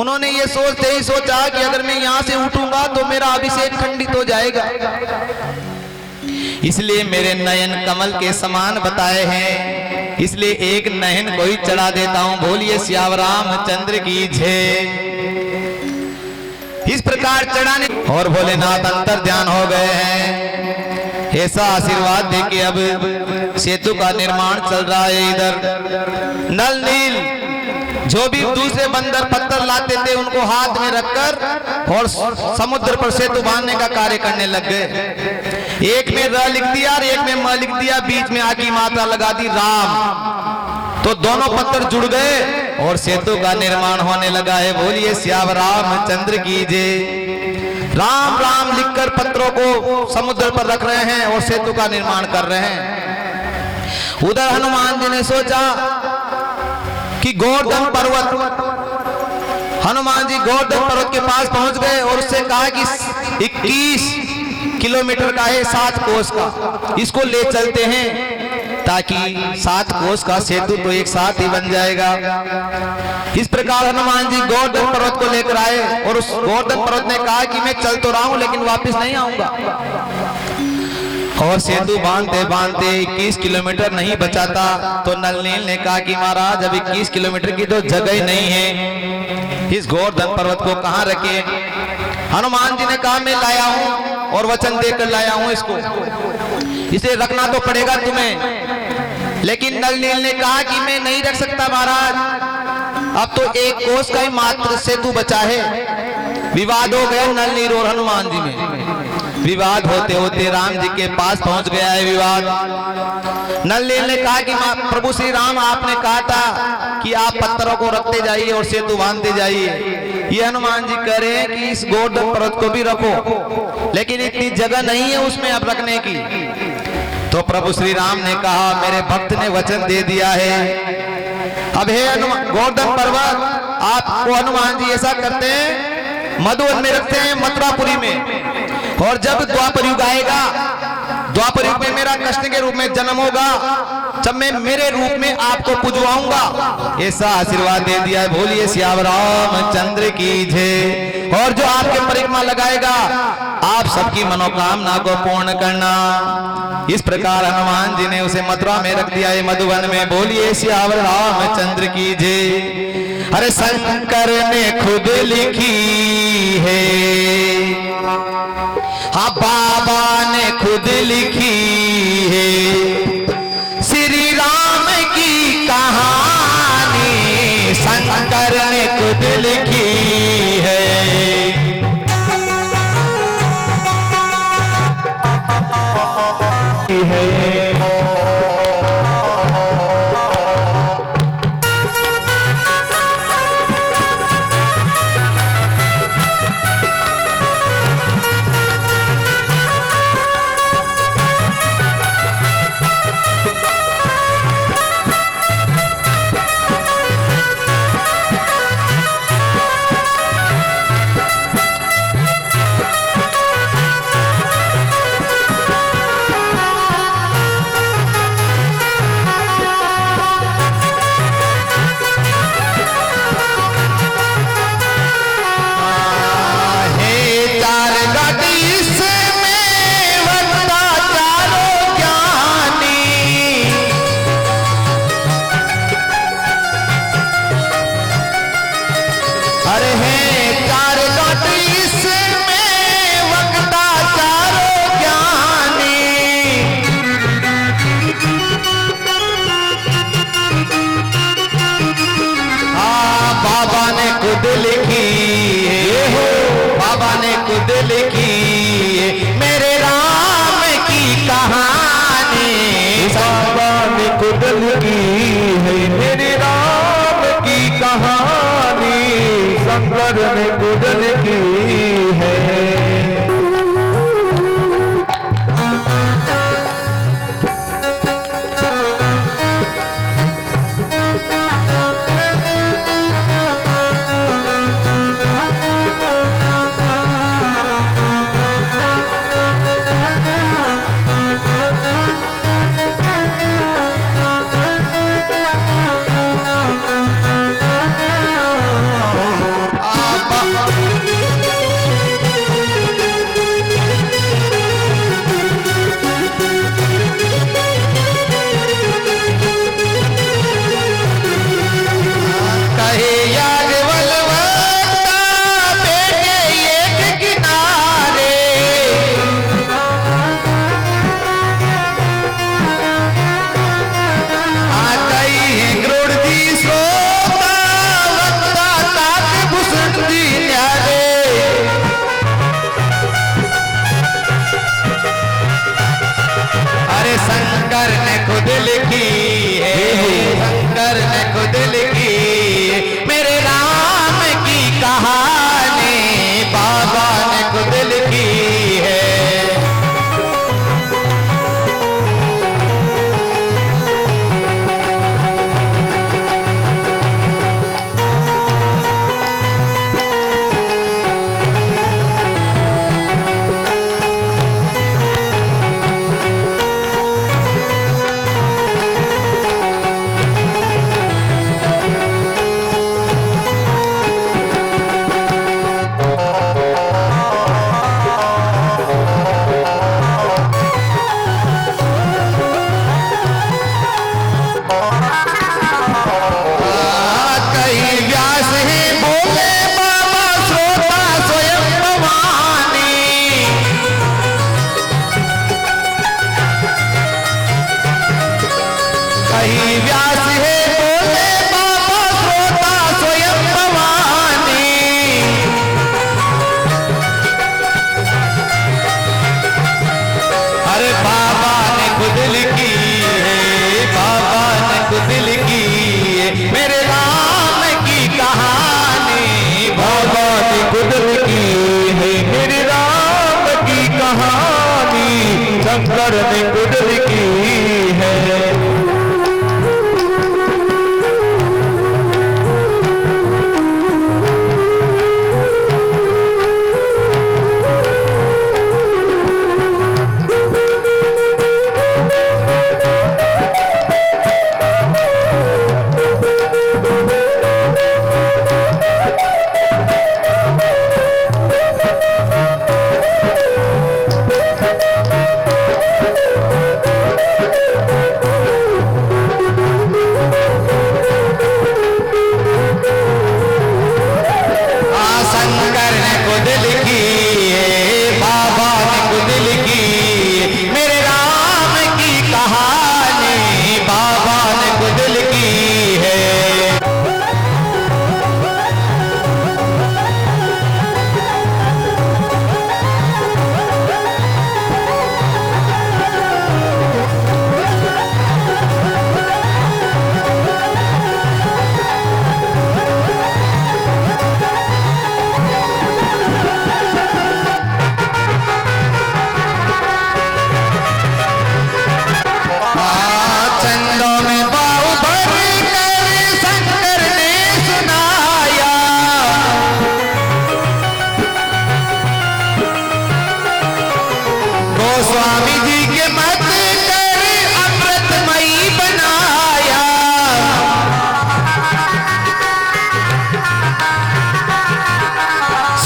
उन्होंने ये सोचते ही सोचा कि अगर मैं यहाँ से उठूंगा तो मेरा अभिषेक खंडित हो जाएगा, इसलिए मेरे नयन कमल के समान बताए हैं, इसलिए एक नयन को ही चढ़ा देता हूं। बोलिए सियावर रामचंद्र की जय। इस प्रकार चढ़ाने और भोलेनाथ अंतर ध्यान हो गए हैं। ऐसा आशीर्वाद दे के अब सेतु का निर्माण चल रहा है। इधर नल नील जो भी दूसरे बंदर पत्थर लाते थे उनको हाथ में रखकर और समुद्र पर सेतु बांधने का कार्य करने लग गए। एक में र लिख दिया और एक में म लिख दिया, बीच में आ की मात्रा लगा दी राम, तो दोनों पत्थर जुड़ गए और सेतु का निर्माण होने लगा है। बोलिए सियावर रामचंद्र की जय। राम राम लिखकर पत्थरों को समुद्र पर रख रहे हैं और सेतु का निर्माण कर रहे हैं। उधर हनुमान जी ने सोचा कि गोवर्धन पर्वत, हनुमान जी गोवर्धन पर्वत के पास पहुंच गए और उससे कहा कि 21 किलोमीटर का है, 7 कोस का, इसको ले चलते हैं ताकि 7 कोस का सेतु तो एक साथ ही बन जाएगा। इस प्रकार हनुमान जी गोवर्धन पर्वत को लेकर आए और उस गोवर्धन पर्वत ने कहा कि मैं चल तो रहा हूं लेकिन वापस नहीं आऊंगा। और सेतु बांधते बांधते 21 किलोमीटर नहीं बचा था तो नल नील ने कहा कि महाराज अब 21 किलोमीटर की तो जगह ही नहीं है, इस गोवर्धन पर्वत को कहाँ रखे। हनुमान जी ने कहा मैं लाया हूं और वचन देकर लाया हूं इसको, इसे रखना तो पड़ेगा तुम्हें। लेकिन नल नील ने कहा कि मैं नहीं रख सकता महाराज, अब तो 1 कोस का ही मात्र सेतु बचा है। विवाद हो गया नल नील और हनुमान जी में। विवाद होते होते राम जी के पास पहुंच गया है विवाद। नल नील ने कहा कि प्रभु श्री राम आपने कहा था कि आप पत्थरों को रखते जाइए और सेतु बांधते जाइए, ये हनुमान जी कह रहे हैं कि इस गोवर्धन पर्वत को भी रखो, लेकिन इतनी जगह नहीं है उसमें अब रखने की। तो प्रभु श्री राम ने कहा मेरे भक्त ने वचन दे दिया है, अब हे गोवर्धन पर्वत आपको हनुमान जी ऐसा करते हैं मधुवन में रखते हैं मथुरापुरी में, और जब द्वापर युग आएगा, द्वापर युग में मेरा कृष्ण के रूप में जन्म होगा, जब मैं मेरे रूप में आपको पुजवाऊंगा, ऐसा आशीर्वाद दे दिया है। बोलिए सियावर रामचंद्र की जय। और जो आपके परिक्रमा लगाएगा आप सबकी मनोकामना को पूर्ण करना। इस प्रकार हनुमान जी ने उसे मथुरा में रख दिया है मधुवन में। बोलिए सियावर रामचंद्र की जय। अरे शंकर ने खुद लिखी है, हाँ बाबा ने खुद लिखी है, श्री राम की कहानी शंकर ने खुद लिखी है। मेरे राम की कहानी बाबा ने खुद लिखी है, मेरे राम की कहानी शंकर ने खुद लिखी है।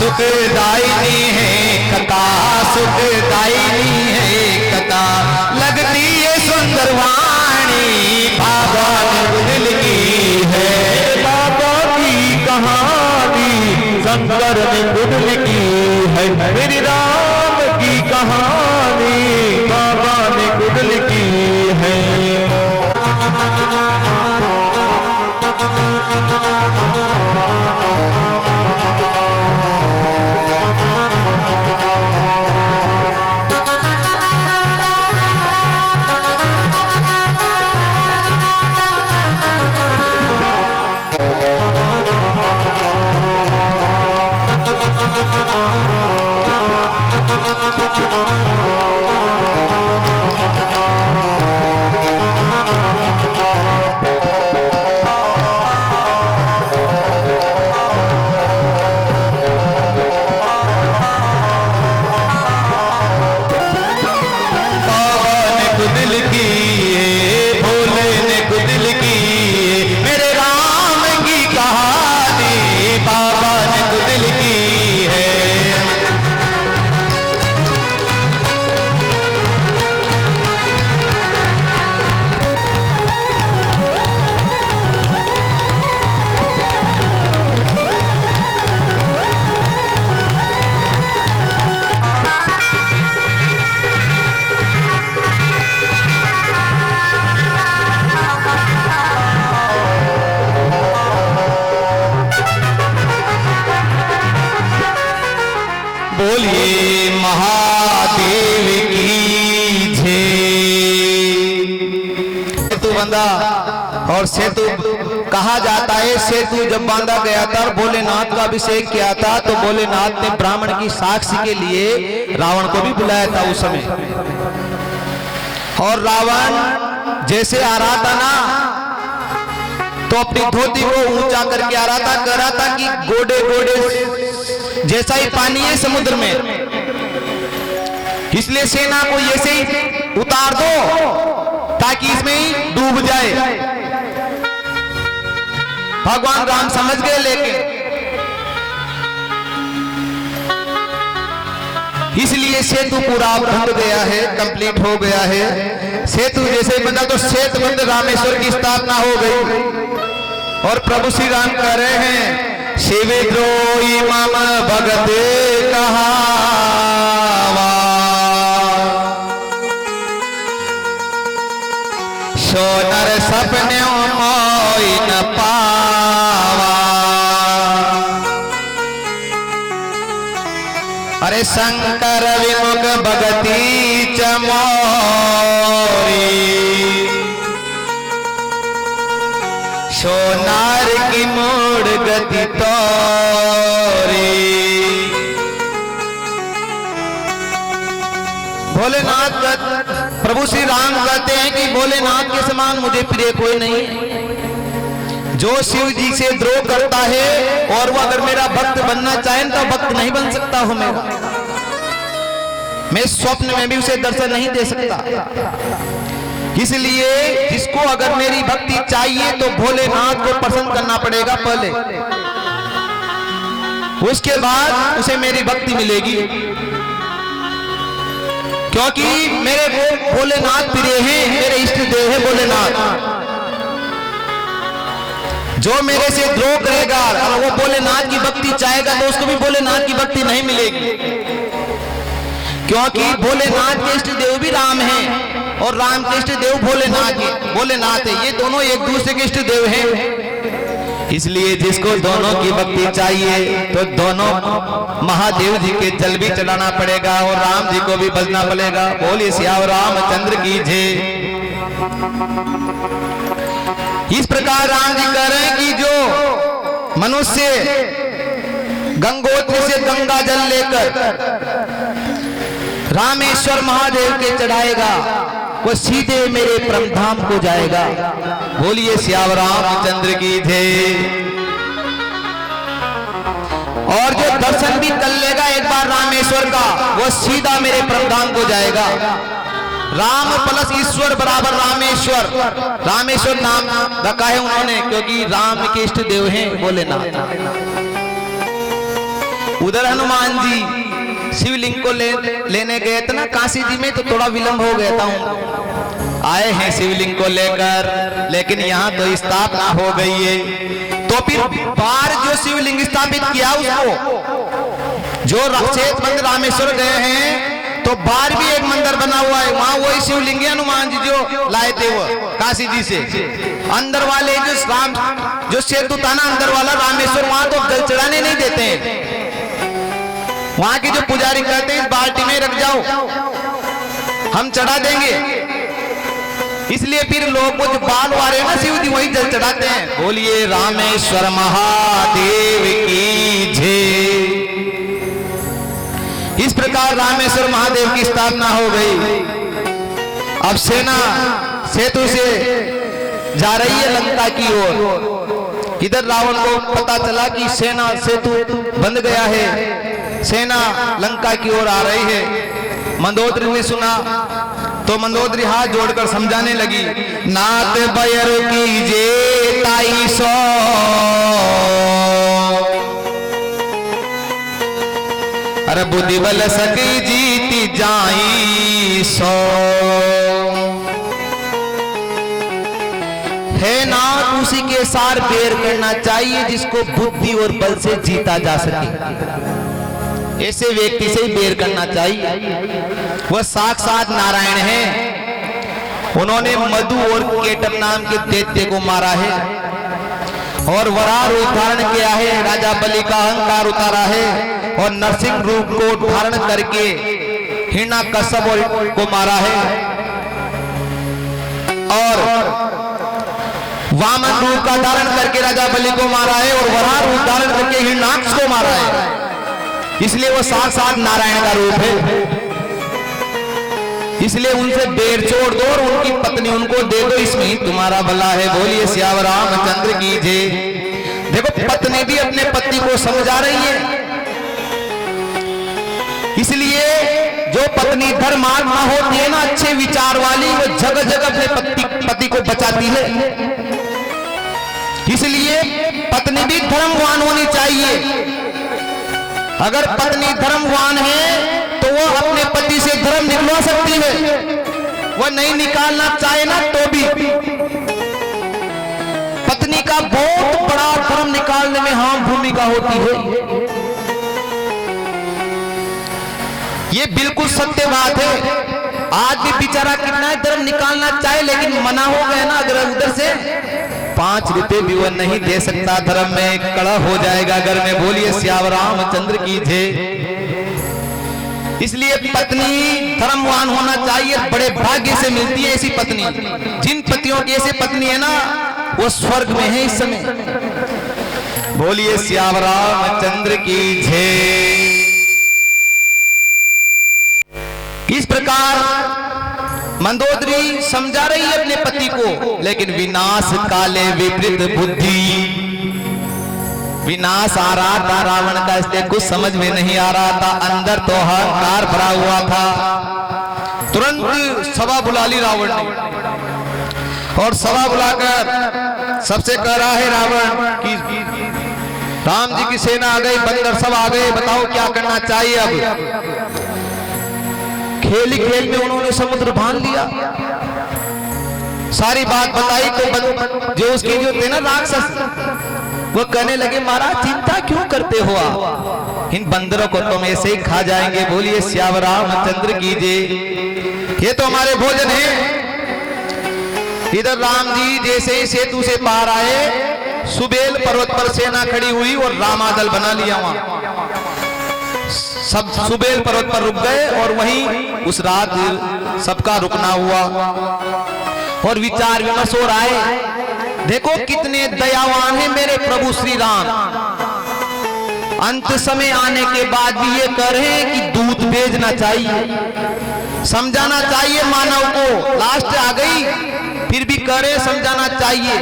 सुखदायिनी है कथा, सुखदायिनी है कथा, लगती है सुंदर वाणी बाबा ने दिल की है। बाबा की कहानी शंकर ने खुद लिखी है, मेरी राम की कहानी बाबा ने खुद लिखी है। बोलिए महादेव की जय। सेतु बंधा और सेतु कहा जाता है, सेतु जब बांधा गया था और भोलेनाथ का अभिषेक किया था तो भोलेनाथ ने ब्राह्मण की साक्षी के लिए रावण को भी बुलाया था उस समय। और रावण जैसे आ रहा था ना तो अपनी धोती को ऊंचा करके आ रहा था, कह रहा था कि गोडे गोडे जैसा ही पानी है समुद्र में, इसलिए सेना को ऐसे ही उतार दो ताकि इसमें ही डूब जाए। भगवान राम समझ गए, लेकिन इसलिए सेतु पूरा बंध गया है, कंप्लीट हो गया है। सेतु जैसे ही बंधा तो सेतुबंध रामेश्वर की स्थापना हो गई। और प्रभु श्री राम कह रहे हैं, शिविद्रोही मम भगत कहावा, सोनर सपने मोई न पावा। अरे शंकर विमुख भगती चमोरी, सोनार की मोड़ गति तोरी। भोलेनाथ प्रभु श्री राम कहते हैं कि भोलेनाथ के समान मुझे प्रिय कोई नहीं है। जो शिव जी से द्रोह करता है और वो अगर मेरा भक्त बनना चाहे तो भक्त नहीं बन सकता हूं मैं स्वप्न में भी उसे दर्शन नहीं दे सकता। इसलिए जिसको अगर मेरी भक्ति चाहिए तो भोलेनाथ को पसंद करना पड़ेगा पहले, उसके बाद उसे मेरी भक्ति मिलेगी। क्योंकि मेरे भोलेनाथ प्रिय हैं, मेरे इष्ट देव है भोलेनाथ। जो मेरे से द्रोह करेगा और वो भोलेनाथ की भक्ति चाहेगा तो उसको भी भोलेनाथ की भक्ति नहीं मिलेगी। क्योंकि भोलेनाथ के इष्ट देव भी राम हैं और राम के इष्ट देव भोलेनाथ है। ये दोनों एक दूसरे के इष्ट देव हैं। इसलिए जिसको दोनों की भक्ति चाहिए तो दोनों महादेव जी के जल भी चढ़ाना पड़ेगा और राम जी को भी बजना पड़ेगा। बोलिए सियावर रामचंद्र की जय। इस प्रकार राम जी कह रहे हैं कि जो मनुष्य गंगोत्री से गंगा जल लेकर रामेश्वर महादेव के चढ़ाएगा वो सीधे मेरे परम धाम को जाएगा। बोलिए सियावर रामचंद्र की जय। और जो दर्शन भी कर लेगा एक बार रामेश्वर का वो सीधा मेरे परम धाम को जाएगा। राम प्लस ईश्वर बराबर रामेश्वर। रामेश्वर नाम रखा है उन्होंने क्योंकि राम के इष्ट देव हैं भोलेनाथ। उधर हनुमान जी शिवलिंग को लेने गए थे ना काशी जी में, तो थोड़ा विलंब हो गया था। आए हैं शिवलिंग को लेकर, लेकिन यहाँ तो स्थापना हो गई है। तो फिर बाहर जो शिवलिंग स्थापित किया उसको, जो रक्षेत्र रामेश्वर गए हैं तो बाहर भी एक मंदिर बना हुआ है, वहां वही शिवलिंग है हनुमान जी जो लाए थे वो काशी जी से। अंदर वाले जो सेतु था ना अंदर वाला रामेश्वर, वहां तो जल चढ़ाने नहीं देते हैं। वहां के जो पुजारी कहते हैं इस बाल्टी में रख जाओ, हम चढ़ा देंगे। इसलिए फिर लोग को जो बाल वाले ना शिव जी वही जल चढ़ाते हैं। बोलिए रामेश्वर महादेव की जय। इस प्रकार रामेश्वर महादेव की स्थापना हो गई। अब सेना सेतु से जा रही है लंका की ओर। इधर रावण को पता चला कि सेना सेतु बंद गया है, सेना लंका की ओर आ रही है। मंदोदरी ने सुना तो मंदोदरी हाथ जोड़कर समझाने लगी, नाथ बयर की जे ताई सो, अरे बुद्धि बल सकी जीती जाई सो। है नाथ उसी के सार बेर करना चाहिए जिसको बुद्धि और बल से जीता जा सके। ऐसे व्यक्ति से ही बेर करना चाहिए। वह साक्षात नारायण है। उन्होंने मधु और केटम नाम के दैत्य को मारा है और वराह रूप धारण किया है, राजा बलि का अहंकार उतारा है और नरसिंह रूप को धारण करके हिरण्यकश्यप को मारा है और वामन रूप का धारण करके राजा बलि को मारा है और वराह रूप धारण करके हिरण्याक्ष को मारा है। इसलिए वो साक्षात नारायण का रूप है। इसलिए उनसे बेर छोड़ दो और उनकी पत्नी उनको दे दो, इसमें ही तुम्हारा भला है। बोलिए सियावर रामचंद्र की जय। देखो पत्नी भी अपने पति को समझा रही है। इसलिए जो पत्नी धर्मात्मा होती है ना, अच्छे विचार वाली, वो जगह जगह अपने पति को बचाती है। इसलिए पत्नी भी धर्मवान होनी चाहिए। अगर पत्नी धर्मवान है तो वो अपने पति से धर्म निकलवा सकती है। वह नहीं निकालना चाहे ना तो भी पत्नी का बहुत बड़ा धर्म निकालने में अहम भूमिका होती है। ये बिल्कुल सत्य बात है। आज भी बेचारा कितना धर्म निकालना चाहे लेकिन मना हो गया ना, अगर उधर से 5 रुपए भी वह नहीं दे सकता, धर्म में कड़ा हो जाएगा घर में। बोलिए सियावर रामचंद्र की जय। इसलिए पत्नी धर्मवान होना चाहिए। बड़े भाग्य से मिलती है ऐसी पत्नी। जिन पतियों की ऐसी पत्नी है ना, वो स्वर्ग में है इस समय। बोलिए सियावर रामचंद्र की जय। इस प्रकार मंदोदरी समझा रही है अपने पति को, लेकिन विनाश काले विपरीत बुद्धि, विनाश आ रहा था रावण का, इसलिए कुछ समझ में नहीं आ रहा था। अंदर तो अहंकार भरा हुआ था। तुरंत सभा बुला ली रावण ने और सभा बुलाकर सबसे कह रहा है रावण कि राम जी की सेना आ गई, बंदर सब आ गए, बताओ क्या करना चाहिए। अब खेल ही खेल में उन्होंने समुद्र बांध लिया। सारी बात बताई तो जो उसकी जो थे ना राक्षस, वो कहने लगे महाराज चिंता क्यों करते हो आप, इन बंदरों को तुम ऐसे ही खा जाएंगे। बोलिए सियावर रामचंद्र की जय। ये तो हमारे भोजन है। इधर राम जी जैसे ही सेतु से पार आए, सुबेल पर्वत पर सेना खड़ी हुई और रामादल बना लिया। वहां सब सुबेल पर्वत पर रुक गए और वहीं उस रात सबका रुकना हुआ और विचार विमर्श हो रहा है। देखो कितने दयावान हैं मेरे प्रभु श्री राम। अंत समय आने के बाद भी ये कह रहे हैं कि दूत भेजना चाहिए, समझाना चाहिए मानव को। लास्ट आ गई फिर भी कह रहे समझाना चाहिए।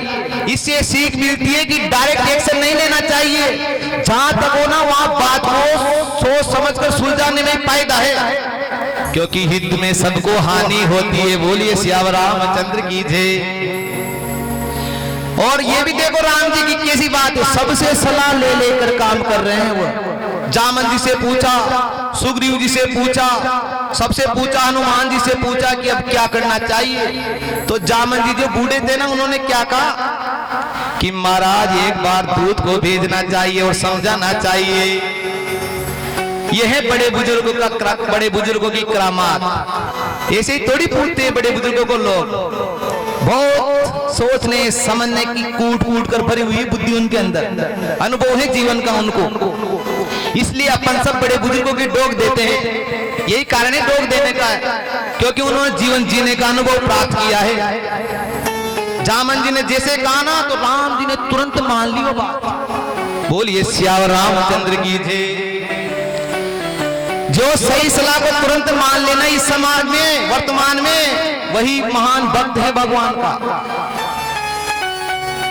इससे सीख मिलती है कि डायरेक्ट एक्शन नहीं लेना चाहिए। जहां तक हो ना वहां बात को सोच समझकर सुलझाने में फायदा है, क्योंकि हित में सबको हानि होती है। बोलिए सियावर रामचंद्र की जय। और ये भी देखो राम जी की कैसी बात है, सबसे सलाह ले लेकर काम कर रहे हैं। वो जामन जी से पूछा, सुग्रीव जी से पूछा, सबसे पूछा, हनुमान जी से पूछा कि अब क्या करना चाहिए। तो जामन जी जो बूढ़े थे ना, उन्होंने क्या कहा कि महाराज एक बार दूत को भेजना चाहिए और समझाना चाहिए। यह है बड़े बुजुर्गों की करामात। ऐसे ही थोड़ी पूछते हैं बड़े बुजुर्गों को लोग, बहुत सोचने समझने की कूट कूट कर भरी हुई बुद्धि उनके अंदर, अनुभव है जीवन का उनको। इसलिए अपन सब बड़े बुजुर्गों की डोक देते हैं। यही कारण है डोक देने का है, क्योंकि उन्होंने जीवन जीने का अनुभव प्राप्त किया है। जामन जी ने जैसे कहा ना, तो राम जी ने तुरंत मान ली वो बात। बोलिए सियावर रामचंद्र की जय। जो सही सलाह को तुरंत मान लेना इस समाज में, वर्तमान में, वही महान भक्त है भगवान का।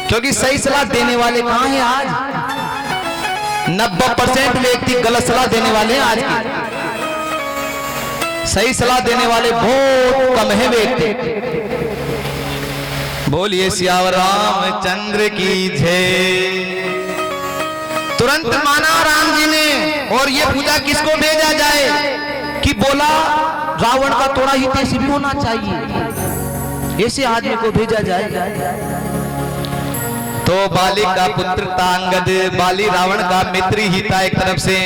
क्योंकि सही सलाह देने वाले कहां हैं आज? 90% व्यक्ति गलत सलाह देने वाले हैं आज की। सही सलाह देने वाले बहुत कम है व्यक्ति। बोलिए सियावर रामचंद्र की जय। तुरंत माना राम जी ने, और ये पूछा किसको भेजा जाए, कि बोला रावण का थोड़ा ही तेज भी होना चाहिए, ऐसे आदमी को भेजा जाए। तो बाली का पुत्र था अंगद, बाली रावण का मित्र ही था एक तरफ से।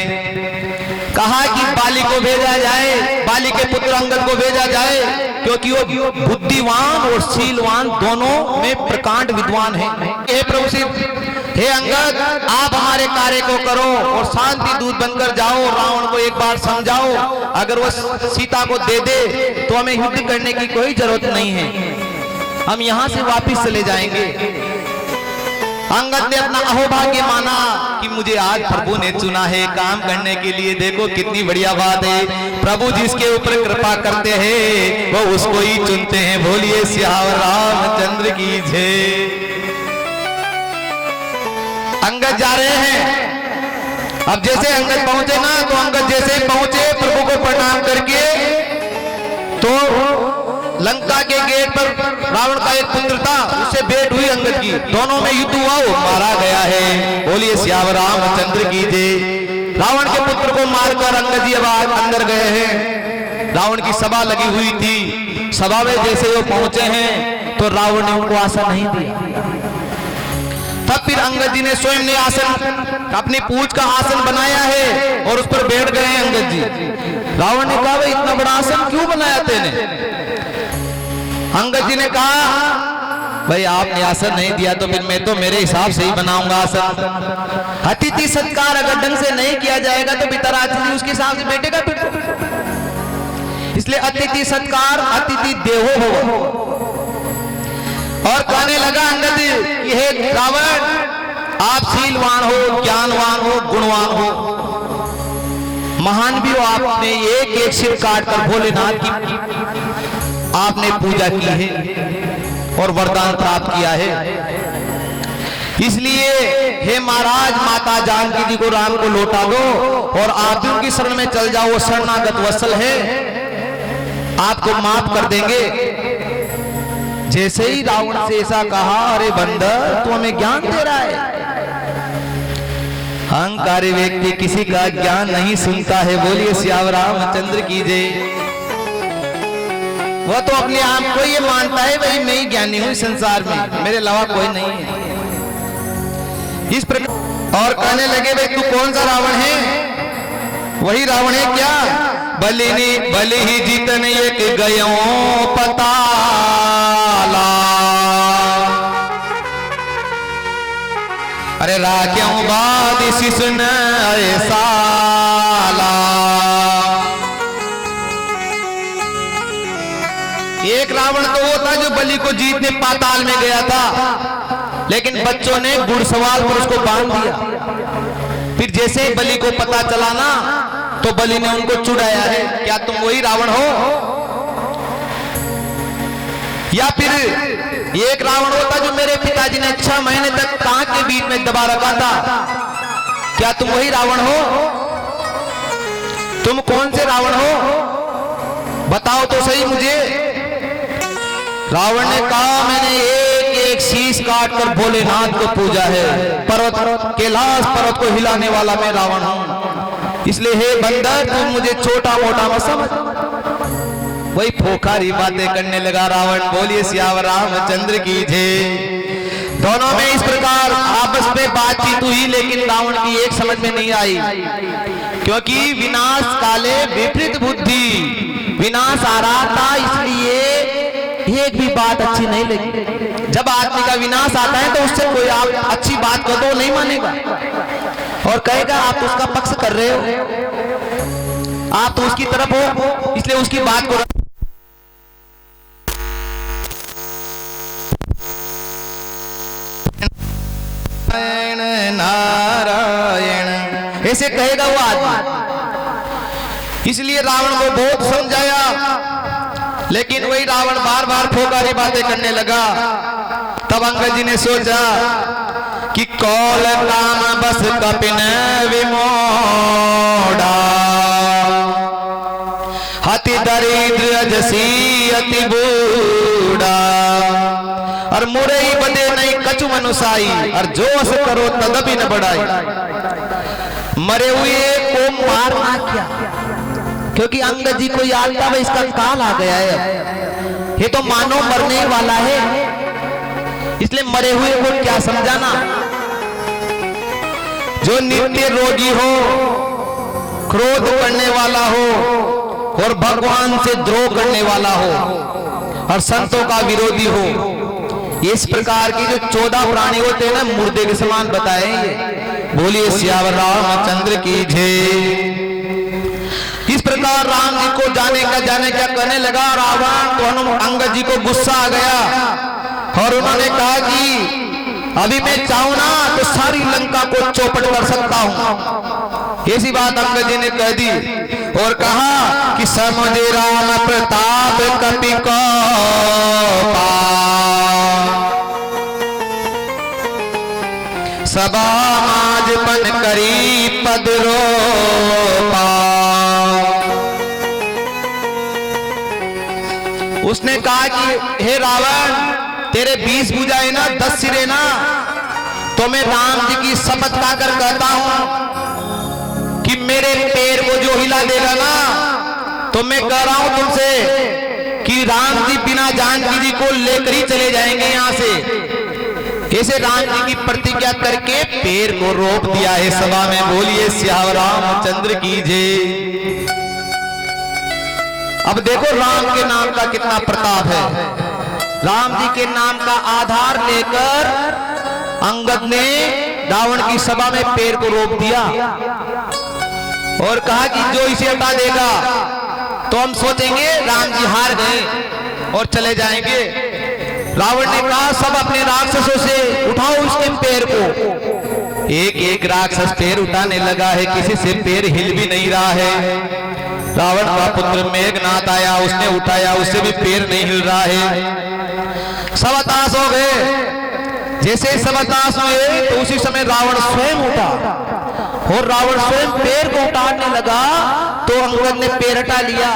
कहा कि बाली को भेजा जाए, बाली के पुत्र अंगद को भेजा जाए, क्योंकि वो बुद्धिवान और शीलवान दोनों में प्रकांड विद्वान है। हे प्रभु श्री, हे अंगद, आप हमारे कार्य को करो और शांति दूत बनकर जाओ, रावण को एक बार समझाओ, अगर वो सीता को दे दे तो हमें युद्ध करने की कोई जरूरत नहीं है, हम यहां से वापिस चले जाएंगे। अंगद ने अपना अहोभाग्य माना कि मुझे आज प्रभु ने चुना है काम करने के लिए। देखो कितनी बढ़िया बात है, प्रभु जिसके ऊपर कृपा करते हैं वो उसको ही चुनते हैं। बोलिए सियावर रामचंद्र की जय। अंगद जा रहे हैं। अब जैसे अंगद पहुंचे ना, तो अंगद जैसे पहुंचे प्रभु को प्रणाम करके, तो लंका के गेट पर रावण का एक पुत्र था, उससे भेंट हुई अंगद की, दोनों में युद्ध हुआ, वो मारा गया है। बोलिए सियावर रामचंद्र की जय। रावण के पुत्र को मारकर अंगद जी अब अंदर गए हैं। रावण की सभा लगी हुई थी, सभा में जैसे वो पहुंचे हैं तो रावण ने उनको आसन नहीं दिया। तब फिर अंगद जी ने स्वयं ने आसन, अपनी पूंछ का आसन बनाया है और उस पर बैठ गए हैं अंगद जी। रावण ने कहा, भाई इतना बड़ा आसन क्यों बनाया तेने? अंगद जी ने कहा, भाई आपने आसन नहीं दिया तो फिर मैं तो मेरे हिसाब से ही बनाऊंगा आसन। अतिथि सत्कार अगर ढंग से नहीं किया जाएगा तो भीतर अतिथि उसके हिसाब से बैठेगा फिर। इसलिए अतिथि सत्कार अतिथि देवो भव। और कहने लगा अंगद, ये रावण, आप शीलवान हो, ज्ञानवान हो, गुणवान हो, महान भी हो, आपने एक एक सिर काट कर भोलेनाथ की आपने पूजा की है और वरदान प्राप्त किया है। इसलिए हे महाराज, माता जानकी जी को राम को लौटा दो और आप उनकी शरण में चल जाओ, वो शरणागत वत्सल है, आपको माफ कर देंगे। जैसे ही रावण से ऐसा कहा, अरे बंदर तू हमें ज्ञान दे रहा है। अहंकारी व्यक्ति किसी का ज्ञान नहीं सुनता है। बोलिए सियावर रामचंद्र की जय। वो तो अपने आप को ये मानता है, भाई मैं ही ज्ञानी हूं संसार में, मेरे अलावा कोई नहीं है, इस प्रकार। और कहने लगे, भाई तू कौन सा रावण है? वही रावण है क्या? बलि ही जीतन एक गयो पताला, अरे राख्यों बाद शिशुन साला। एक रावण तो वो था जो बलि को जीतने पाताल में गया था, लेकिन बच्चों ने घुड़सवार पर उसको बांध दिया। फिर जैसे ही बलि को पता चला ना, तो बलि ने उनको चुड़ाया है। क्या तुम वही रावण हो? या फिर एक रावण होता जो मेरे पिताजी ने 6 महीने तक कांच के बीच में दबा रखा था, क्या तुम वही रावण हो? तुम कौन से रावण हो? बताओ तो सही मुझे। रावण ने कहा, मैंने एक एक शीश काट कर भोलेनाथ को पूजा है, पर्वत कैलाश पर्वत को हिलाने वाला मैं रावण हूं। इसलिए हे बंदर तू मुझे छोटा मोटा मत समझ। वही फोखारी बातें करने लगा रावण। बोलिए सियावर रामचंद्र की जय। दोनों में इस प्रकार आपस में बातचीत हुई, लेकिन रावण की एक समझ में नहीं आई, क्योंकि विनाश काले विपरीत बुद्धि, विनाश आ रहा था, इसलिए एक भी बात अच्छी नहीं लगी। जब आदमी का विनाश आता है तो उससे कोई आप अच्छी बात कर दो नहीं मानेगा और कहेगा आप तो उसका पक्ष कर रहे हो, आप तो उसकी तरफ हो, इसलिए उसकी बात को नारायण ऐसे कहेगा वो आदमी। इसलिए रावण को बहुत समझाया, लेकिन वही रावण बार बार फोकारी बातें करने लगा। तब अंगद जी ने सोचा कि कौल काम बस कपिन विमोड़ा, अति दरिद्र अजसी अति बूढ़ा, और मुरई बदे नहीं कछु मनुसाई, और जो अस करो तदपि न बढ़ाई। मरे हुए को मारना क्या, क्योंकि अंगद जी को याद था इसका काल आ गया है, ये तो मानो मरने वाला है, इसलिए मरे हुए को क्या समझाना। जो नित्य रोगी हो, क्रोध करने वाला हो और भगवान से द्रोह करने वाला हो और संतों का विरोधी हो, इस प्रकार की जो 14 प्राणी होते हैं ना, मुर्दे के समान बताए ये। बोलिए सियावर रामचंद्र की जय। इस प्रकार राम जी को जाने क्या करने लगा रावण। तो अंगद जी को गुस्सा आ गया और उन्होंने कहा कि अभी मैं चाहूं ना तो सारी लंका को चौपट कर सकता हूं। ऐसी बात अंगद जी ने कह दी और कहा कि समुझे राम प्रताप कपि को सबा माजपन करी पद रोपा। उसने कहा कि हे रावण, तेरे 20 भुजाएं ना 10 सिरे ना, तो मैं राम जी की शपथ खाकर कहता हूं कि मेरे पैर को जो हिला देगा ना, तो मैं कह रहा हूं तुमसे कि राम जी बिना जानकी जी को लेकर ही चले जाएंगे यहां से। ऐसे राम जी की प्रतिज्ञा करके पैर को रोक दिया है सभा में। बोलिए सियावर रामचंद्र की जय। अब देखो राम के नाम का कितना प्रताप है। राम जी के नाम का आधार लेकर अंगद ने रावण की सभा में पैर को रोक दिया और कहा कि जो इसे हटा देगा तो हम सोचेंगे राम जी हार गए और चले जाएंगे। रावण ने कहा सब अपने राक्षसों से उठाओ उसके पैर को। एक एक राक्षस पैर उठाने लगा है, किसी से पैर हिल भी नहीं रहा है। रावण का पुत्र मेघनाथ आया, उसने उठाया, उससे भी पैर नहीं हिल रहा है। सब हताश हो गए। जैसे सब हताश हुए तो उसी समय रावण स्वयं उठा और रावण स्वयं पैर को उठाने लगा तो अंगद ने पैर हटा लिया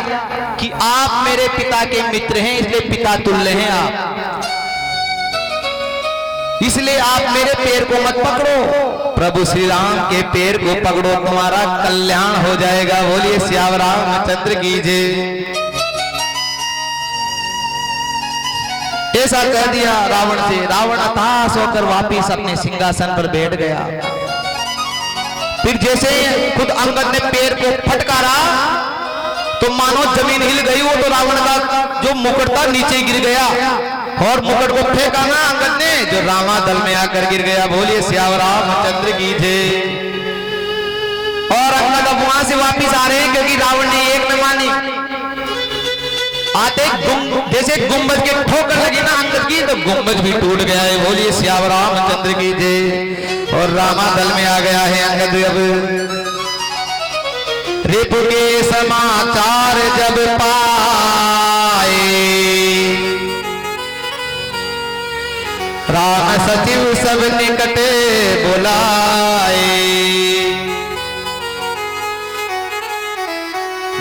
कि आप मेरे पिता के मित्र हैं, इसलिए पिता तुल्य हैं आप, इसलिए आप मेरे पैर को मत पकड़ो, प्रभु श्री राम के पैर को पकड़ो, तुम्हारा कल्याण हो जाएगा। बोलिए सियावर रामचंद्र की जय। ऐसा कह दिया रावण से। रावण हताश होकर वापिस अपने सिंहासन पर बैठ गया। फिर जैसे खुद अंगद ने पैर को फटकारा तो मानो जमीन हिल गई। वो तो रावण का जो मुकुट था नीचे गिर गया और मुकुट को फेंका ना अंगद ने, जो रामा दल में आकर गिर गया। बोलिए सियावर रामचंद्र की जय। और अंगद अब वहां से वापिस आ रहे हैं क्योंकि रावण ने एक न मानी। आते जैसे गुंबद के ठोकर लगी ना अंगद की तो गुंबद भी टूट गया है। बोलिए सियावर रामचंद्र की जय। और रामा दल में आ गया है अंगद। अब रिपु के समाचार जब पाए, राम सचिव सब निकट बुलाए।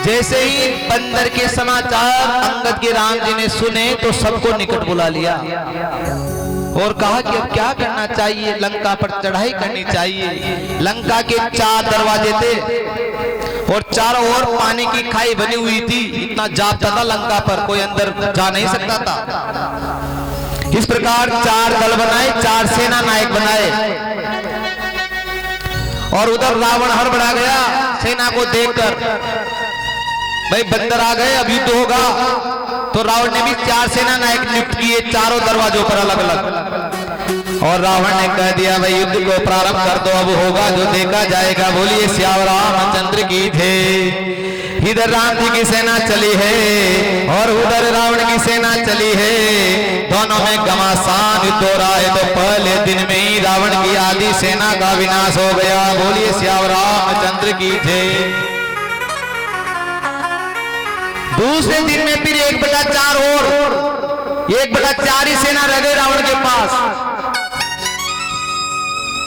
जैसे ही बंदर के समाचार अंगद के राम जी ने सुने तो सबको निकट बुला लिया और कहा कि अब क्या करना चाहिए, लंका पर चढ़ाई करनी चाहिए। लंका के 4 दरवाजे थे, और चारों ओर पानी की खाई बनी हुई थी। इतना जापता था लंका पर, कोई अंदर जा नहीं सकता था। इस प्रकार 4 दल बनाए, 4 सेना नायक बनाए और उधर रावण हड़बड़ा गया सेना को देखकर, भाई बंदर आ गए, अब युद्ध होगा। तो रावण ने भी 4 सेना नायक नियुक्त किए, चारों दरवाजों पर अलग अलग। और रावण ने कह दिया भाई युद्ध को प्रारंभ कर दो, अब होगा जो देखा जाएगा। बोलिए सियावर रामचंद्र की थे। इधर राम जी की सेना चली है और उधर रावण की सेना चली है, दोनों में घमासान युद्ध हो रहा है। तो पहले दिन में ही रावण की आधी सेना का विनाश हो गया। बोलिए सियावर रामचंद्र की थे। दूसरे दिन में फिर 1/4 और 1/4 ही सेना रह गई रावण के पास।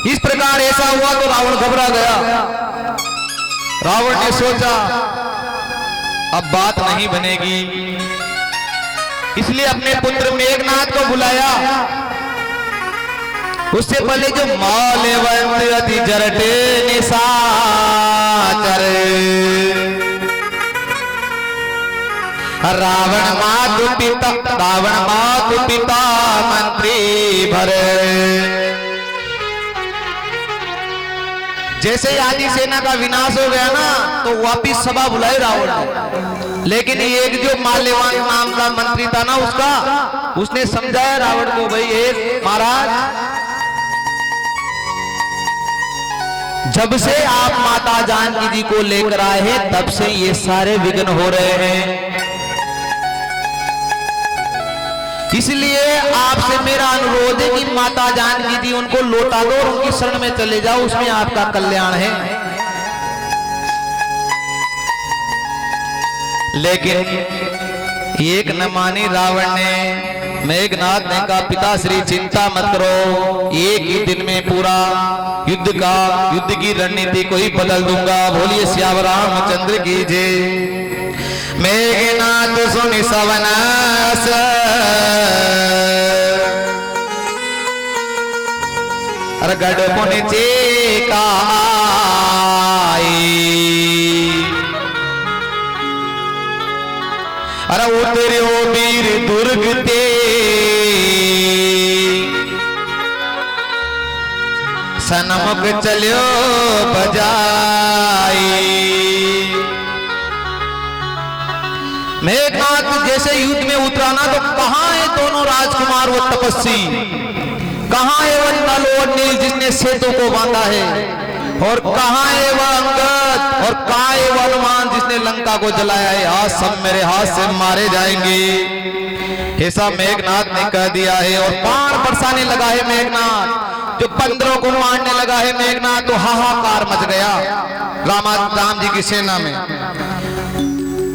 इस प्रकार ऐसा हुआ तो रावण घबरा गया। रावण ने सोचा अब बात नहीं बनेगी, इसलिए अपने पुत्र मेघनाथ को बुलाया। उससे पहले जो माल्यवंत अति जरटे निशाचर रावण मातु पिता मंत्री भर। जैसे आदि सेना का विनाश हो गया ना तो वापिस सभा बुलाई रावण ने। लेकिन एक जो माल्यवान नाम का मंत्री था ना उसने समझाया रावण को, भाई एक महाराज, जब से आप माता जानकी जी को लेकर आए हैं तब से ये सारे विघ्न हो रहे हैं। इसलिए आपसे मेरा अनुरोध है कि माता जानकी जी उनको लौटा दो और उनकी शरण में चले जाओ, उसमें आपका कल्याण है। लेकिन एक न मानी रावण ने। मेघनाथ ने कहा पिताश्री चिंता मत करो, एक ही दिन में पूरा युद्ध की रणनीति को ही बदल दूंगा। बोलिए सियावर रामचंद्र की जय। मेघनाथ सुनि सवनास गढ़ पुनि चेका अरे उतर्यो वीर दुर्ग ते सनमुख चलियो बजाई। मेघनाथ जैसे युद्ध में उतरा ना तो कहां है दोनों राजकुमार वो तपस्वी, कहां है वह नल और नील जिसने सेतु को बांधा है, और कहां है वह अंगद और कहां है वह हनुमान जिसने लंका को जलाया है। आज सब मेरे हाथ से मारे जाएंगे, ऐसा मेघनाथ ने कह दिया है। और बाण बरसाने लगा है मेघनाथ, जो 15 को मारने लगा है मेघनाथ, तो हाहाकार मच गया राम जी की सेना में।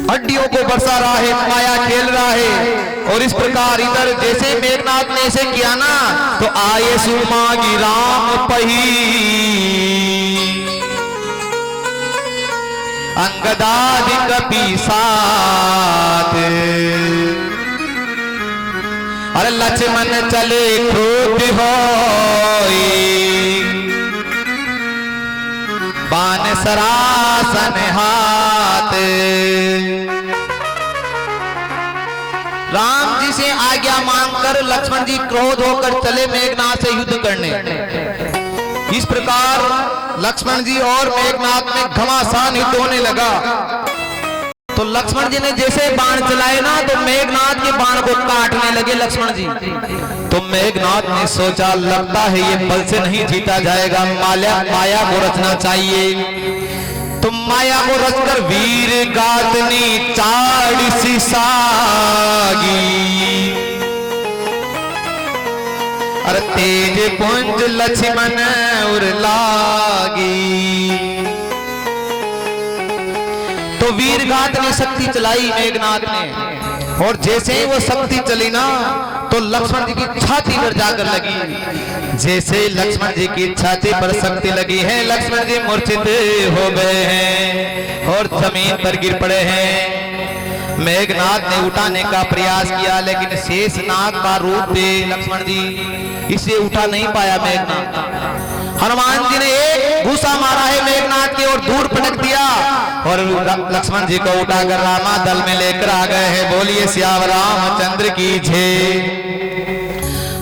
हड्डियों को बरसा रहा है, माया खेल रहा है। और इस प्रकार इधर जैसे मेघनाथ ने ऐसे किया ना तो आये सुमागी राम पही अंगदादि कपि साथ। अरे लक्ष्मण चले क्रोध होई बान सरासन हाथ। राम जी से आज्ञा मांगकर लक्ष्मण जी क्रोध होकर चले मेघनाथ से युद्ध करने। इस प्रकार लक्ष्मण जी और मेघनाथ में घमासान युद्ध होने लगा। तो लक्ष्मण जी ने जैसे बाण चलाए ना तो मेघनाथ के बाण को काटने लगे लक्ष्मण जी। तो मेघनाथ ने सोचा लगता है ये बल से नहीं जीता जाएगा, माया को रचना चाहिए। तो माया को रचकर वीर गातनी चाड़सी सागी अरे तेज पुंज लक्ष्मण उर लागी। तो वीरघात ने शक्ति चलाई मेघनाथ ने, और जैसे ही वो शक्ति चली ना तो लक्ष्मण जी की छाती पर जाकर लगी। जैसे लक्ष्मण जी की छाती पर शक्ति लगी है लक्ष्मण जी मूर्छित हो गए हैं और जमीन पर गिर पड़े हैं। मेघनाथ ने उठाने का प्रयास किया लेकिन शेषनाग का रूप थे लक्ष्मण जी, इसे उठा नहीं पाया मेघनाथ। हनुमान जी ने एक घूसा मारा है मेघनाथ के और दूर पटक दिया और लक्ष्मण जी को उठाकर रामा दल में लेकर आ गए हैं। बोलिए श्याम रामचंद्र की जय।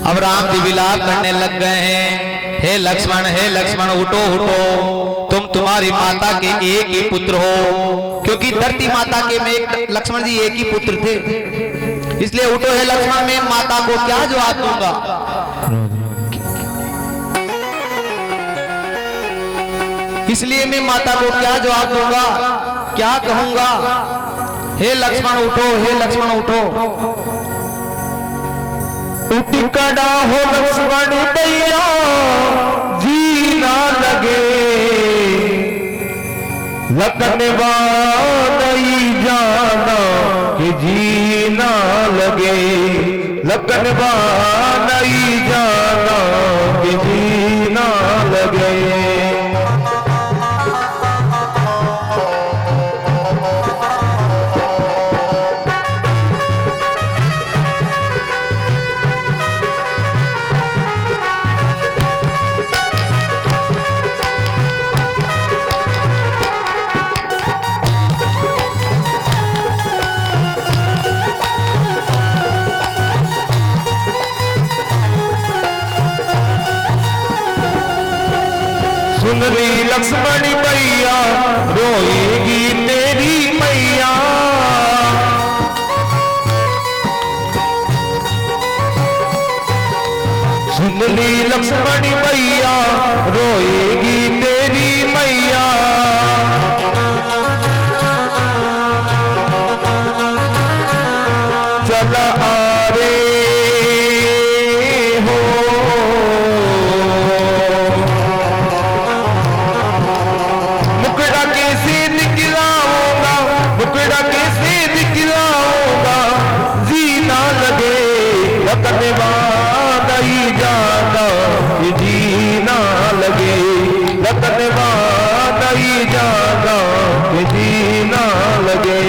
अब राम जी विलाप करने लग गए हैं। हे लक्ष्मण उठो उठो, तुम तुम्हारी माता के एक ही पुत्र हो, क्योंकि धरती माता के में लक्ष्मण जी एक ही पुत्र थे, इसलिए उठो हे लक्ष्मण, मैं माता को क्या जवाब दूंगा। इसलिए मैं माता को क्या जवाब दूंगा, क्या कहूंगा। हे लक्ष्मण उठो, हे लक्ष्मण उठो। उठ खड़ा हो लक्ष्मण भैया, जी ना लगे, लखनवा नहीं जाना कि जी ना लगे, लखनवा नहीं जाना कि जी ना लगे। सुन रे लक्ष्मण भैया, रोएगी तेरी मैया, सुन रे लक्ष्मण भैया, रोएगी तेरी मैया। चला आ रे हो, मुकड़ा कैसे दिखलाऊंगा, मुकड़ा कैसे दिखलाऊंगा, जी ना लगे, लखनवा नहीं जाना कि जी ना लगे, लखनवा नहीं जाना कि जी ना लगे।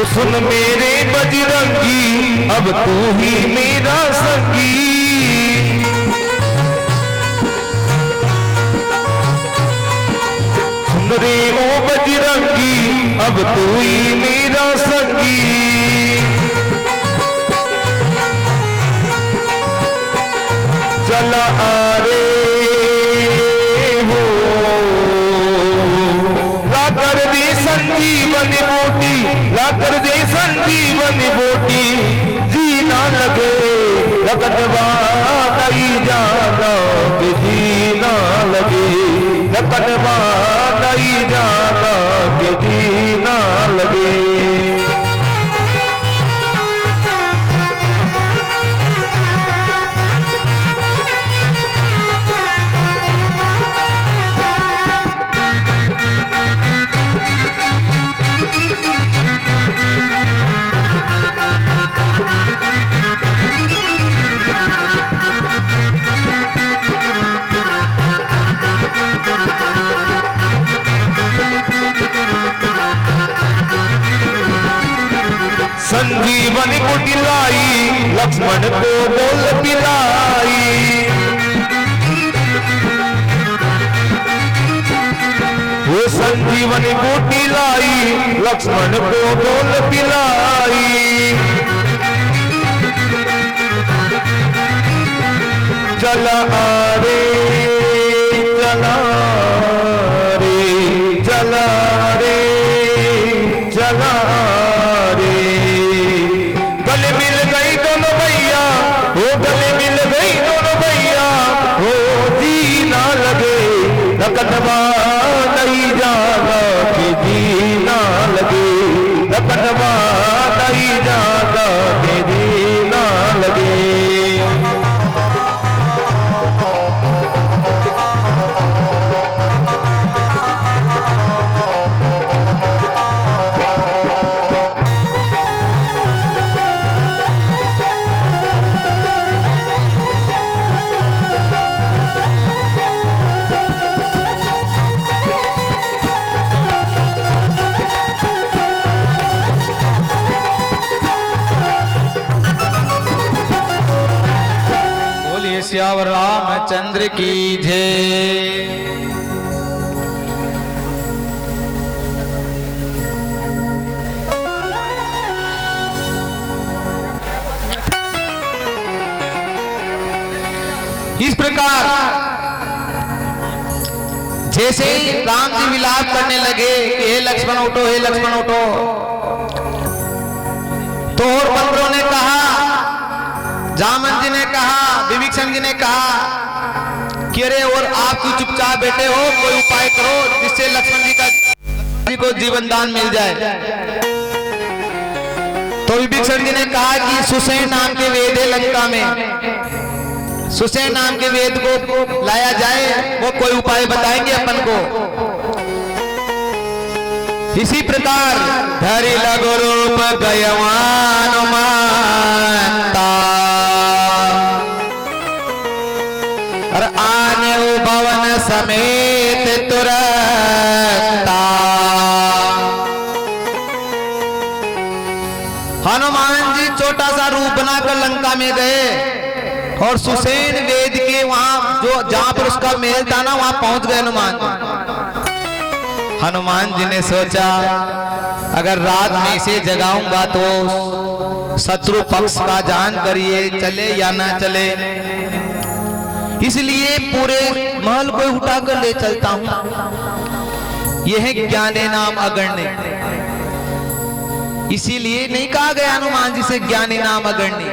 सुन मेरे बजरंगी, अब तू ही मेरा संगी, सुन रे ओ बजरंगी, अब तू ही मेरा संगी। चला आ रे हो, लाकर दे संजीवन बूटी, लाकर दे संजीवन बूटी, जी ना लगे, लखनवा नहीं जाना कि जी ना लगे, लखनवा नहीं जाना कि जी ना लगे। संजीवन कुटिलाई, लक्ष्मण को बोल पिलाई, वो संजीवन कुटिलाई, लक्ष्मण को बोल पिलाई। चला आ रे, चला रे, चला रे, चला रे, गले मिल गई दोनों भैया, वो गले मिल गई दोनों भैया, वो जी ना लगे, लखनवा नहीं जाना कि जी ना लगे, लखनवा नहीं जाना कि जी ना लगे। सियावर रामचंद्र की जय। इस प्रकार जैसे ही राम जी विलाप करने लगे कि हे लक्ष्मण उठो, हे लक्ष्मण उठो, तो और बंदरों ने कहा, जामन जी ने कहा, विभीषण जी ने कहा कि अरे और आप क्यों चुपचाप बैठे हो, कोई उपाय करो जिससे लक्ष्मण जी को जीवन दान मिल जाए। तो विभीषण जी ने कहा कि सुसेन नाम के वेद है लंका में, सुसेन नाम के वेद को लाया जाए, वो कोई उपाय बताएंगे अपन को। इसी प्रकार धरि लघु रूप गयवान माता और आने भवन समेत तुरता। हनुमान जी छोटा सा रूप बनाकर लंका में गए और सुसेन वेद के वहां जो जहां पर उसका महल था ना, वहां पहुंच गए हनुमान जी ने सोचा अगर रात में इसे जगाऊंगा तो शत्रु पक्ष का जान करिए चले या ना चले, इसलिए पूरे महल को उठाकर ले चलता हूं। यह ज्ञाने नाम अगण्य, इसीलिए नहीं कहा गया हनुमान जी से ज्ञानी नाम अगण्य,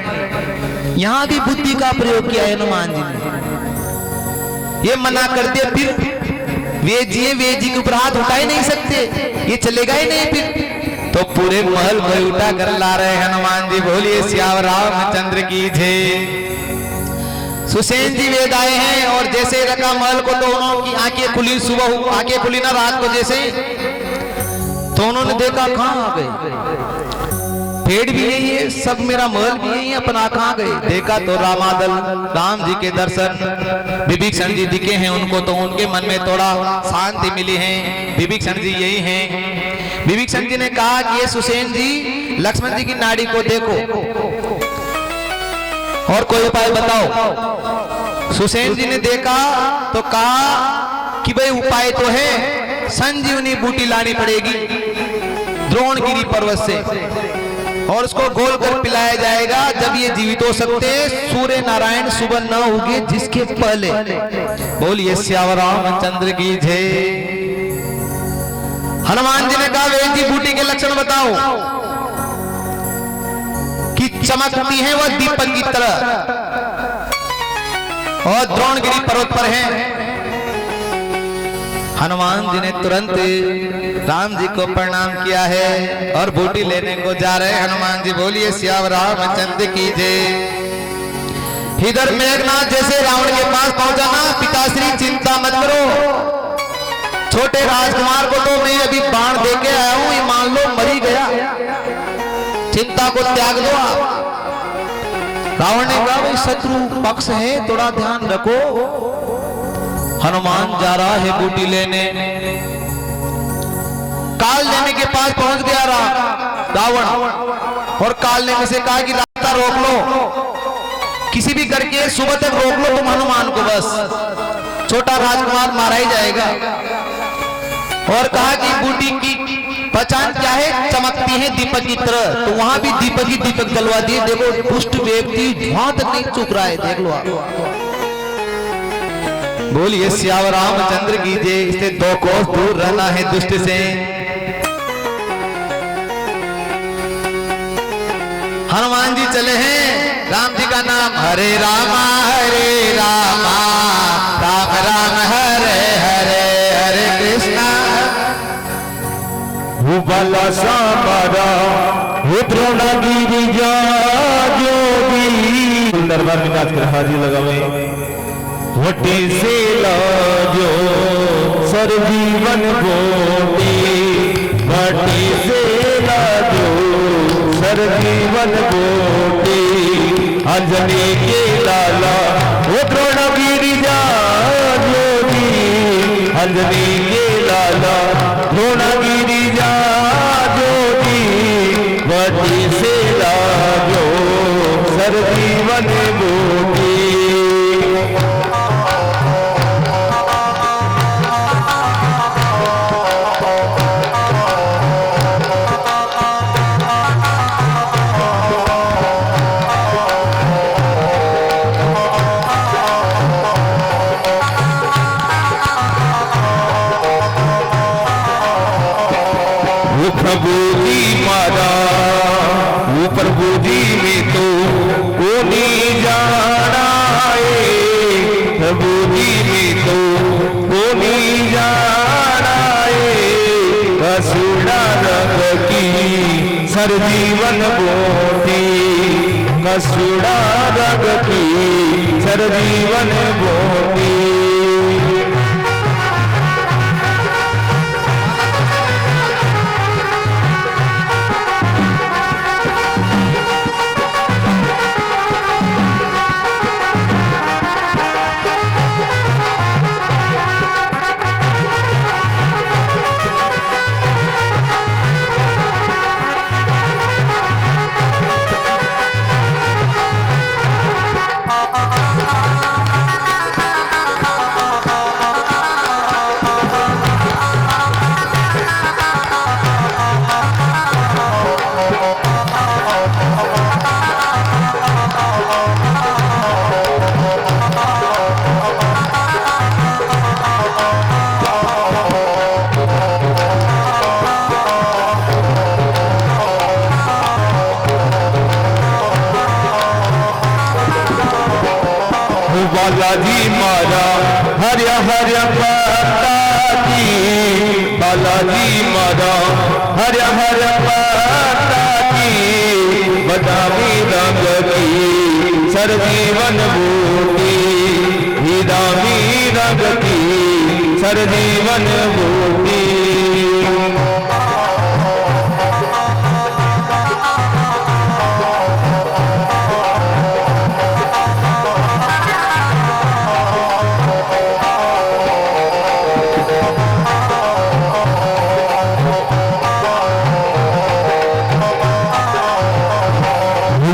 यहां भी बुद्धि का प्रयोग किया है हनुमान जी ने। ये मना कर दिया, फिर वेद जी के ऊपर हाथ उठा ही नहीं सकते, ये चलेगा ही नहीं। फिर तो पूरे महल को उठा कर ला रहे हनुमान जी। बोलिए सियावर रामचंद्र की जय। सुसेन जी वेद आए हैं और जैसे रखा महल को तो उन्होंने आंखें खुली, सुबह आंखें खुली ना रात को जैसे, तो उन्होंने देखा कहां आ गए, पेड़ भी यही है, सब मेरा महल भी यही है, अपना कहां गए। देखा तो रामादल राम जी के दर्शन विभीषण जी दिखे हैं उनको, तो उनके मन में थोड़ा शांति मिली है, विभीषण जी यही हैं। विभीषण जी ने कहा कि ये सुसेन जी लक्ष्मण जी की नाड़ी को देखो और कोई उपाय बताओ। सुसेन जी ने देखा तो कहा कि भाई उपाय तो है, संजीवनी बूटी लानी पड़ेगी द्रोणगिरी पर्वत से और उसको घोल कर पिलाया जाएगा। जब ये जीवित हो सकते सूर्य नारायण सुबह न होगी जिसके पहले। बोलिए सियावर रामचंद्र की जय। हनुमान जी ने कहा वेद जी बूटी के लक्षण बताओ कि चमकती है वह दीपक की तरह और द्रोणगिरी पर्वत पर है। हनुमान जी ने तुरंत राम जी को प्रणाम किया है और बूटी लेने को जा रहे हनुमान जी। बोलिए सियावर रामचंद्र की जय। इधर मेघनाथ जैसे रावण के पास पहुंचा ना, पिताश्री चिंता मत करो, छोटे राजकुमार को तो मैं अभी बाण दे के आया हूं, ये मान लो मरी गया, चिंता को त्याग दो आप। रावण ने कहा भाई शत्रु पक्ष है, थोड़ा ध्यान रखो। हनुमान जा रहा है बूटी लेने, काल नेमी के पास पहुंच गया रावण और काल नेमी से कहा कि रास्ता रोक लो, किसी भी करके सुबह तक रोक लो तुम हनुमान को, बस छोटा राजकुमार मारा ही जाएगा। और कहा कि बूटी की पहचान क्या है, चमकती है दीपक की तरह, तो वहां भी दीपक ही दीपक जलवा दिए। देखो दुष्ट व्यक्ति धुआं तक नहीं चूक रहा है, देख लो आप। बोलिए सियावर रामचंद्र की जय। इससे 2 कोस दूर रहना है दुष्ट से। हनुमान जी चले हैं, राम जी का नाम हरे रामा राम राम हरे हरे, हरे कृष्णा। वो बाला सामरा वो द्रोणगिरि जोगी, दरबार में नाच कर हाजिर लगावे। वटे से लाजो सर जीवन गोटी, वटे से लाजो सर जीवन गोटी। अंजनी के लाला वो द्रोणगिरि जोगी, अंजनी के लाला द्रोणगिरि जोगी। वटे से लाजो सर जीवन गोटी। प्रभु जी मारा वो प्रभु जी में तो कोनी जाना है, प्रभु जी में तो कोनी जाना है। कसुड़ा रंग की सरजीवन बोटी, कसुड़ा रंग की सरजीवन बोटी। बालाजी मारा हर्य हर्य पताजी, बालाजी मारा हर्य हर्य पताजी। बदामी रंग की सरजीवन बूटी, हिदामी रंग की सरजीवन बूटी।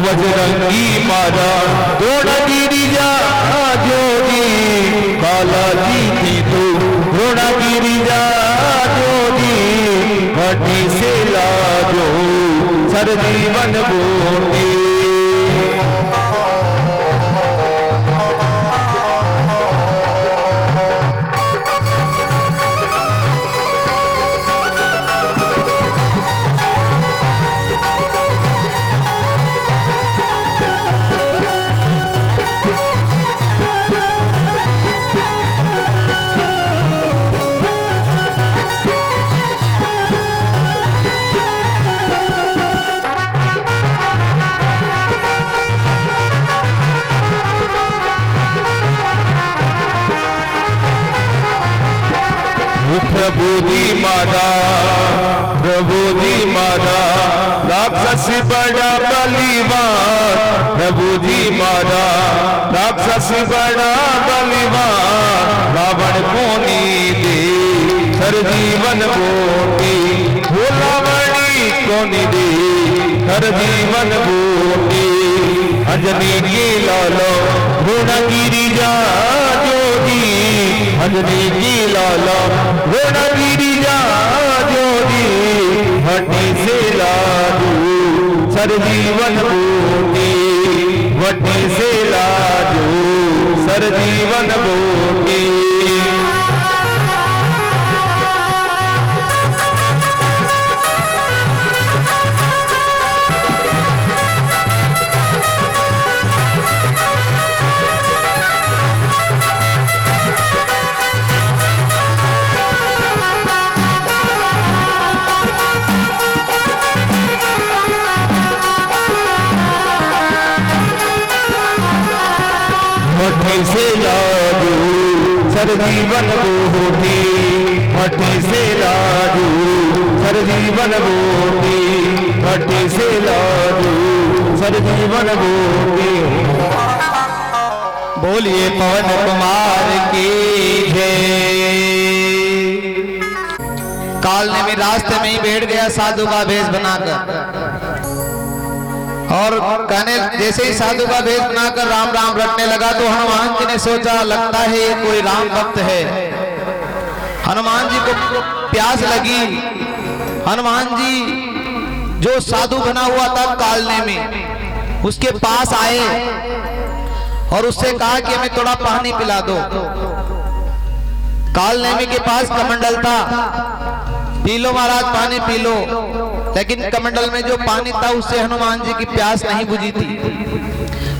बजरंगी मारा द्रोण गिरिजा जोगी, बालाजी थी तो द्रोण गिरिजा जोगी। भट्टी से लाजो सरजीवन बोटी, प्रभु जी मारा, प्रभु जी मारा राक्षस बड़ा बलिवान। प्रभु जी मारा राक्षस बड़ा बलिवान। रावण को नीदे सरजीवन बोटी, भोलावणी को नीदे सरजीवन बोटी। अंजनी की लालो द्रोण गिरिजा जोगी, अंजनी की लालो द्रोण गिरिजा जोगी। भट्टी से लाजू सरजीवन बोटी, भट्टी से लाजू सरजीवन बोटी। भट्टी से लाजू सरजीवन बोटी, भट्टी से लाजू सरजीवन बोटी, भट्टी से लाजू सरजीवन बोटी। बोलिए पवन कुमार की जय। कालने में रास्ते में ही बैठ गया साधु का भेष बनाकर, और कहने जैसे ही साधु का भेष बनाकर राम राम रटने लगा तो हनुमान जी ने सोचा लगता है ये कोई राम भक्त है। हनुमान जी को प्यास लगी। हनुमान जी जो साधु बना हुआ था कालने में उसके पास आए और उससे कहा कि हमें थोड़ा पानी पिला दो। कालनेमी के पास कमंडल था, पी लो महाराज पानी पी लो। लेकिन कमंडल में जो पानी था उससे हनुमान जी की प्यास नहीं बुझी थी।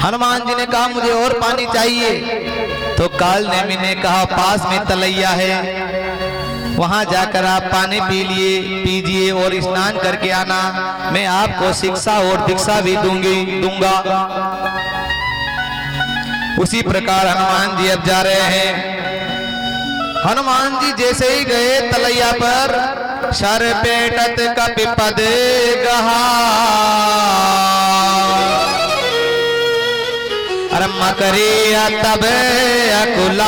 हनुमान जी ने कहा मुझे और पानी चाहिए। तो काल नेमी ने कहा पास में तलैया है, वहां जाकर आप पानी पीजिए और स्नान करके आना, मैं आपको शिक्षा और दीक्षा भी दूंगा। उसी प्रकार हनुमान जी अब जा रहे हैं। हनुमान जी जैसे ही गए तलैया पर, शर पेटत कपिपद गहा, अरमा करे तब अकुलान,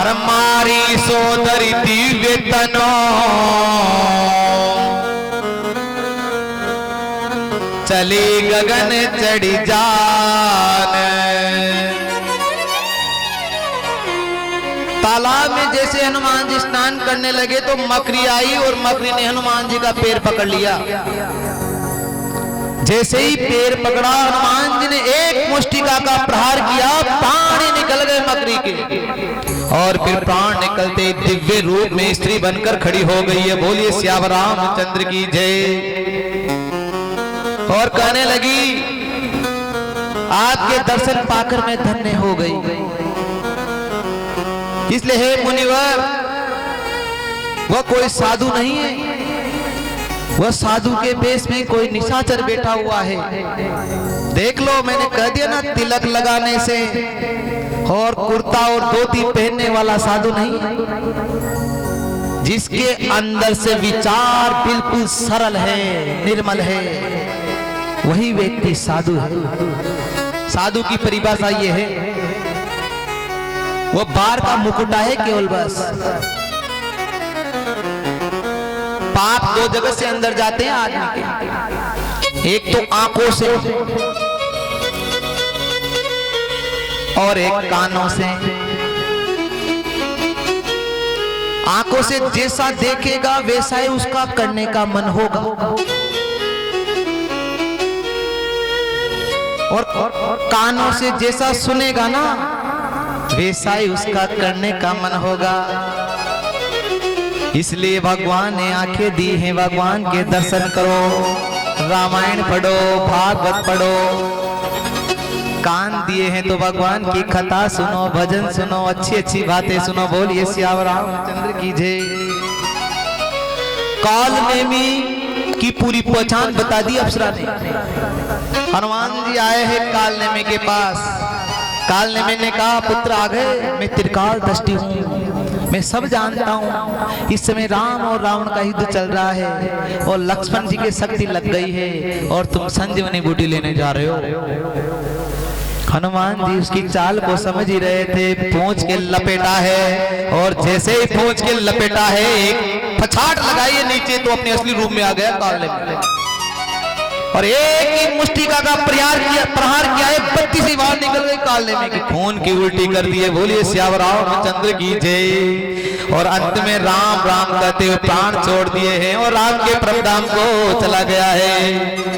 अरमारी सोदरी दिव्य तनो, चली गगन चढ़ी जान। तालाब में जैसे हनुमान जी स्नान करने लगे तो मकड़ी आई और मकड़ी ने हनुमान जी का पैर पकड़ लिया। जैसे ही पैर पकड़ा हनुमान जी ने एक मुष्टिका का प्रहार किया, प्राण निकल गए मकड़ी के और फिर प्राण निकलते दिव्य रूप में स्त्री बनकर खड़ी हो गई है। बोलिए श्याम रामचंद्र की जय। और कहने लगी आपके दर्शन पाकर मैं धन्य हो गई। इसलिए हे मुनिवर, वह कोई साधु नहीं है, वह साधु के वेश में कोई निशाचर बैठा हुआ है। देख लो, मैंने कह दिया ना, तिलक लगाने से और कुर्ता और धोती पहनने वाला साधु नहीं है। जिसके अंदर से विचार बिल्कुल सरल है, निर्मल है, वही व्यक्ति साधु है। साधु की परिभाषा ये है, वो बाहर का मुकुटा है केवल, बस। पाप दो जगह से अंदर जाते हैं आदमी के, एक तो आंखों से और एक कानों से। आंखों से जैसा देखेगा वैसा ही उसका करने का मन होगा, और कानों से जैसा सुनेगा ना वैसा ही उसका करने का मन होगा। इसलिए भगवान ने आंखें दी हैं, भगवान के दर्शन करो, रामायण पढ़ो, भागवत पढ़ो। कान दिए हैं तो भगवान की कथा सुनो, भजन सुनो, अच्छी अच्छी बातें सुनो। बोलिए श्याम रामचंद्र की जय। काल नेमी की पूरी पहचान बता दी अप्सरा ने। हनुमान जी आए हैं काल नेमी के पास। काल नेमी ने कहा पुत्र आ गए, मैं त्रिकाल दृष्टि हूँ, मैं सब जानता हूँ। इस समय राम और रावण का युद्ध चल रहा है और लक्ष्मण जी की शक्ति लग गई है और तुम संजीवनी बूटी लेने जा रहे हो। हनुमान जी उसकी चाल को समझ ही रहे थे। पूंछ के लपेटा है और जैसे ही पूंछ के लपेटा है, एक फछाट लगाई है नीचे तो अपने असली रूप में आ गया काल नेमी, और एक ही मुष्टिका का प्रहार किया है, 32 बार निकल गई काल नेमी की, खून की उल्टी कर दी है। बोलिए श्याम रामचंद्र की जय। और अंत में राम राम कहते हुए प्राण छोड़ दिए हैं और राम के परमधाम को चला गया है।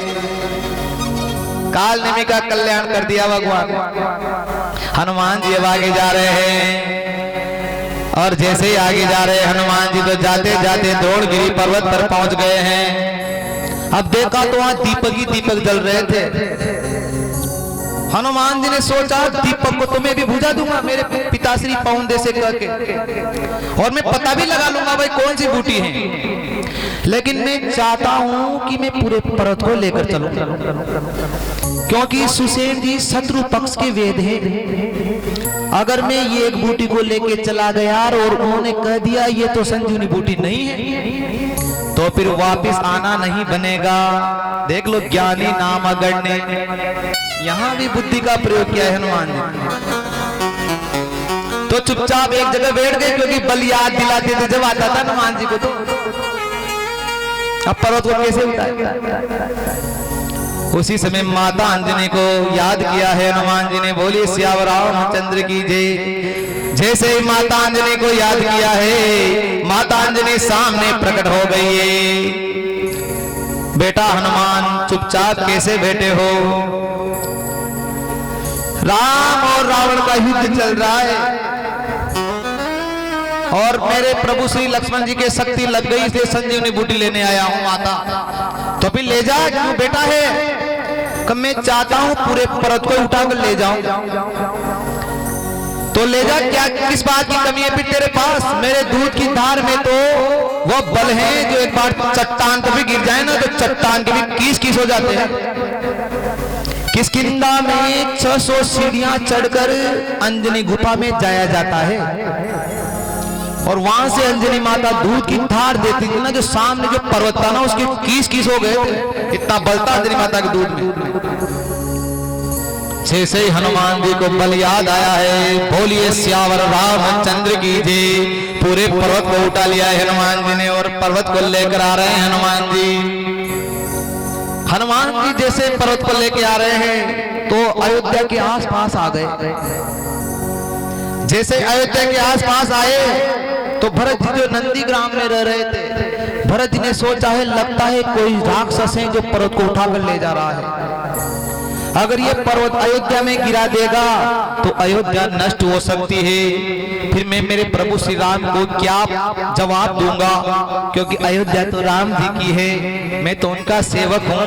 काल नेमी का कल्याण कर दिया भगवान। हनुमान जी अब आगे जा रहे हैं और जैसे ही आगे जा रहे हैं हनुमान जी तो जाते जाते धौलगिरी पर्वत पर पहुंच गए हैं। अब देखा तो वहां दीपक ही दीपक जल रहे थे। हनुमान जी ने सोचा दीपक को तो मैं भी बुझा दूंगा मेरे पिताश्री पौंदे से करके, और मैं पता भी लगा लूंगा भाई कौन सी बूटी है। लेकिन मैं चाहता हूं कि मैं पूरे पर्वत को लेकर चलूं, क्योंकि सुसेन जी शत्रु पक्ष के वेद हैं। अगर मैं ये एक बूटी को लेके चला गया और उन्होंने कह दिया ये तो संजीवनी बूटी नहीं है, तो फिर वापस आना नहीं बनेगा। देख लो, ज्ञानी नाम अगण्य, यहां भी बुद्धि का प्रयोग किया है हनुमान जी। तो चुपचाप एक जगह बैठ गए, क्योंकि बल याद दिलाते थे जब आता था हनुमान जी को। तो अब पर्वत को कैसे उठाए? उसी समय माता अंजनी को याद किया है हनुमान जी ने। बोलिए श्याम रामचंद्र की जय। जैसे ही माता अंजनी को याद किया है, माता अंजनी सामने प्रकट हो गई है। बेटा हनुमान, चुपचाप कैसे बैठे हो? राम और रावण का युद्ध चल रहा है और मेरे प्रभु श्री लक्ष्मण जी के शक्ति लग गई, इसलिए संजीवनी बूटी लेने आया हूँ माता। तो फिर ले जा, क्यों बेटा है? कब मैं चाहता हूँ पूरे पर्वत को उठाकर ले जाऊं। तो ले जा, क्या किस बात की कमी है फिर तेरे पास? मेरे दूध की धार में तो वो बल है जो एक बार चट्टान पर भी गिर जाए ना तो चट्टान के भी कीस कीस हो जाते हैं। किष्किंधा में 600 सीढ़ियां चढ़कर अंजनी गुफा में जाया जाता है और वहां से अंजनी माता दूध की धार देती थी ना, जो सामने जो पर्वत था ना उसके कीस कीस हो गए थे, इतना बल था अंजनी माता के दूध में। जैसे ही हनुमान जी को बल याद आया है, बोलिए सियावर रामचंद्र की जय। पूरे पर्वत को उठा लिया है हनुमान जी ने और पर्वत को लेकर आ रहे हैं हनुमान जी। हनुमान जी जैसे पर्वत को लेके आ रहे हैं तो अयोध्या के आसपास आ गए। जैसे अयोध्या के आसपास आए तो भरत जी जो नंदी ग्राम में रह रहे थे, भरत जी ने सोचा है लगता है कोई राक्षस है जो पर्वत को उठाकर ले जा रहा है। अगर ये पर्वत अयोध्या में गिरा देगा तो अयोध्या नष्ट हो सकती है, फिर मैं मेरे प्रभु श्री राम को क्या जवाब दूंगा, क्योंकि अयोध्या तो राम जी की है, मैं तो उनका सेवक हूं।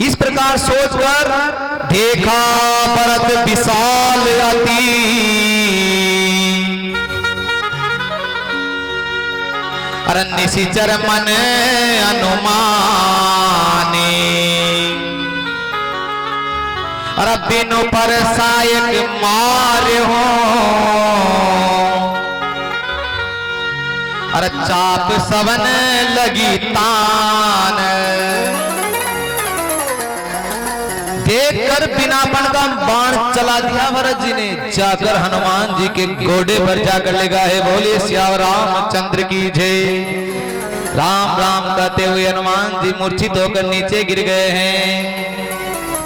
इस प्रकार सोचकर देखा भरत विशाल अति, अरे निशिचर मन अनुमानी, अरे बिनु पर सायक मारे हो, अरे चाप सवन लगी तान। देखकर बिना बन का बाण चला दिया भरत जी ने, जाकर हनुमान जी के घोड़े पर जाकर लगा है। बोलिए सियावर रामचंद्र की जय। राम राम कहते हुए हनुमान जी मूर्छित होकर नीचे गिर गए हैं।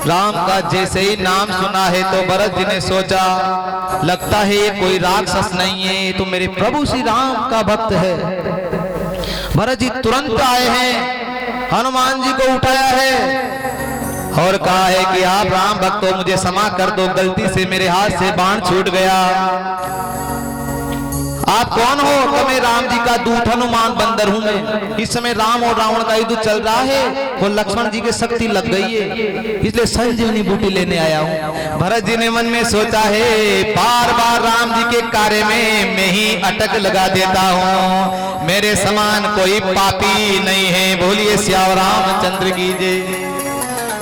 राम का जैसे ही नाम सुना है तो भरत जी ने सोचा लगता है ये कोई राक्षस नहीं है, ये तो मेरे प्रभु श्री राम का भक्त है। भरत जी तुरंत आए हैं, हनुमान जी को उठाया है और कहा है कि आप राम भक्त हो, मुझे क्षमा कर दो, गलती से मेरे हाथ से बाण छूट गया। आप कौन हो? तो मैं राम जी का दूत हनुमान बंदर हूं मैं। इस समय राम और रावण का युद्ध चल रहा है, वो लक्ष्मण जी की शक्ति लग गई है, इसलिए संजीवनी बूटी लेने आया हूं। भरत जी ने मन में सोचा है बार बार राम जी के कार्य में मैं ही अटक लगा देता हूं, मेरे समान कोई पापी नहीं है। बोलिए सियावर रामचंद्र की जय।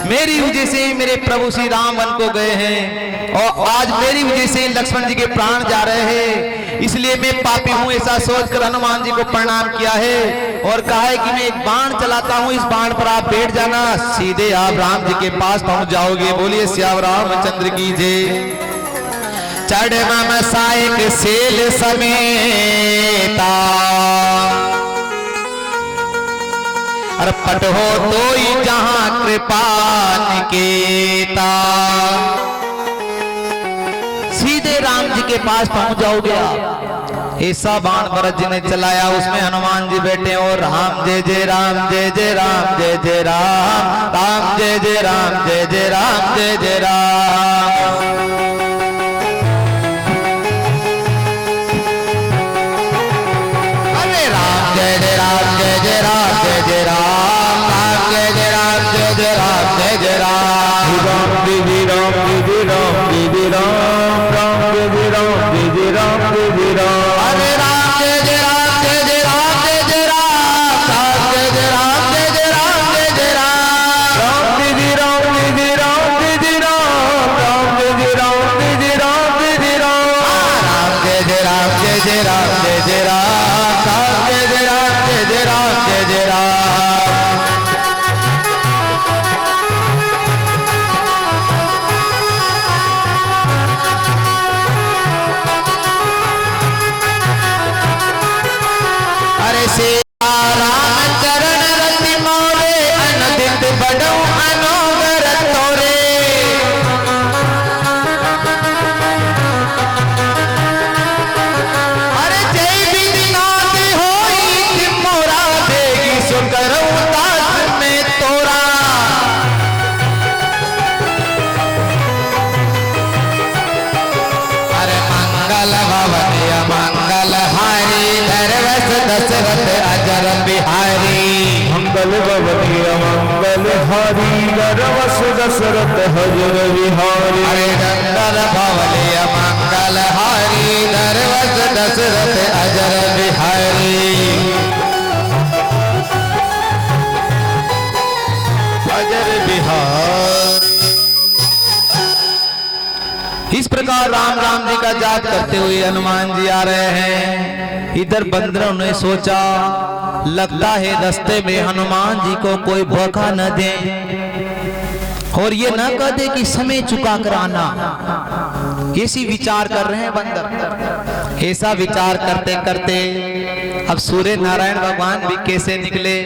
मेरी वजह से मेरे प्रभु श्री राम वन को गए हैं और आज मेरी वजह से लक्ष्मण जी के प्राण जा रहे हैं, इसलिए मैं पापी हूं, ऐसा सोचकर हनुमान जी को प्रणाम किया है और कहा है कि मैं एक बाण चलाता हूं, इस बाण पर आप बैठ जाना, सीधे आप राम जी के पास पहुंच जाओगे। बोलिए सियावर रामचंद्र की जय। चढ़ मम सायक सेल समेता, पट हो तो ही जहां कृपा निकेता। सीधे राम जी के पास पहुंच जाओगे आप। ऐसा बाण भरत जी ने चलाया, उसमें हनुमान जी बैठे और राम जय जय राम जय जय राम जय जय राम, राम जय जय राम जय जय राम जय जय राम। अरे राम जय जय राम जय जय राम जय जय राम, राम जय जय राम जय जय राम जय जय राम। राम जय जय राम जय जय राम जय जय राम, राम जय जय राम जय जय राम जय जय राम। अरे राम जय जय राम जय जय राम जय जय राम, राम जय जय राम जय जय राम जय जय राम। राम जय जय राम जय जय राम जय जय राम, राम जय जय राम जय जय राम जय जय राम। राम जय जय राम जय जय राम जय जय राम, राम जय जय राम जय जय राम जय जय राम। अरे सीता राम चरण रति मोरे, अनदित बड़ौ अनोगर तोरे। अरे जय विधिनाथ होई मोरा, देगी सो करौ दास में तोरा। अरे मंगल भवन मंगल मंगल भवनी अमंगल हारी नरवस दशरथ हजर विहारी। अरे मंगल भवनी अमंगल हारी नरवस दशरथ अजर बिहारी। अजर बिहारी। इस प्रकार राम राम जी का जाप करते हुए हनुमान जी आ रहे हैं। इधर बंदरों ने सोचा लगता है रास्ते में हनुमान जी को कोई धोखा न दे और ये ना कह दे कि समय चुका कर आना। ऐसी विचार कर रहे हैं बंदर। ऐसा विचार करते करते अब सूर्य नारायण भगवान भी कैसे निकले।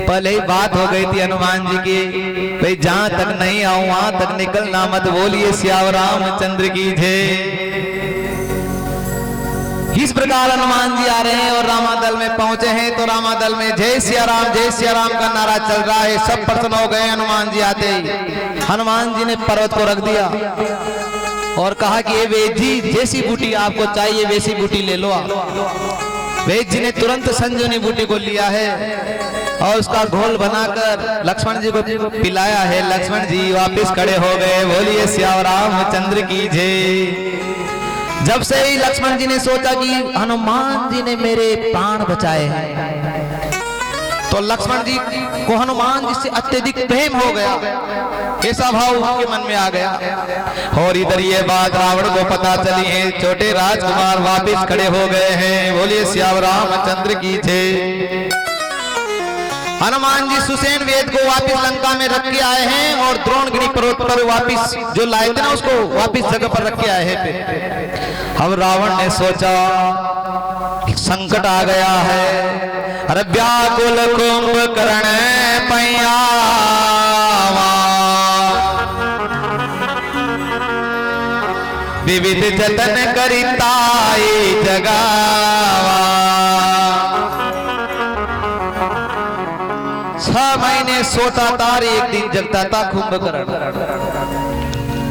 पहले ही बात हो गई थी हनुमान जी की, भाई जहां तक नहीं आऊं वहां तक निकलना मत। बोलिए सियावर रामचंद्र की जय। इस प्रकार हनुमान जी आ रहे हैं और रामादल में पहुंचे हैं तो रामादल में जय सिया राम का नारा चल रहा है। सब प्रसन्न हो गए हनुमान जी आते ही। हनुमान जी ने पर्वत को रख दिया और कहा कि ये वेद जी जैसी बूटी आपको चाहिए वैसी बूटी ले लो। वेद जी ने तुरंत संजीवनी बूटी को लिया है और उसका घोल बनाकर लक्ष्मण जी को पिलाया है। लक्ष्मण जी वापिस खड़े हो गए। बोलिए सियावर रामचंद्र की जय। जब से ही लक्ष्मण जी ने सोचा कि हनुमान जी ने मेरे प्राण बचाए हैं तो लक्ष्मण जी को हनुमान जी से अत्यधिक प्रेम हो गया। ऐसा भाव उनके मन में आ गया। और इधर ये बात रावण को पता चली है। छोटे राजकुमार वापिस खड़े हो गए हैं। बोलिए सियावर रामचंद्र की जय। हनुमान जी सुसेन वेद को वापिस लंका में रख के आए हैं और द्रोणगिरी पर्वत पर वापिस जो लाए थे ना उसको वापिस जगह पर रख के आए हैं। अब रावण ने सोचा संकट आ गया है। अरे व्याकुल कुंभकर्ण पैयावा विविध जतन करिताई जगावा। 6 महीने सोता था एक दिन जगता था कुंभकर्ण।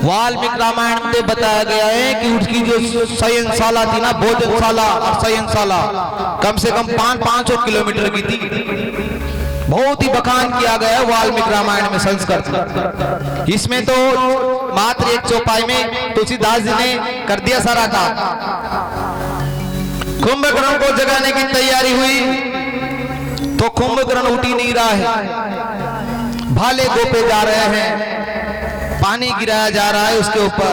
वाल्मीकि रामायण में बताया गया है कि उसकी जो शयनशाला थी ना, भोजनशाला और शयनशाला कम से कम 500 किलोमीटर की थी। बहुत ही बखान किया गया है वाल्मीकि रामायण में संस्कृत। इसमें तो मात्र एक चौपाई में तुलसीदास जी ने कर दिया सारा काम। कुंभकर्ण को जगाने की तैयारी हुई तो कुंभकर्ण उठ ही नहीं रहा है। भाले गोपे जा रहे हैं, पानी गिराया जा रहा है उसके ऊपर,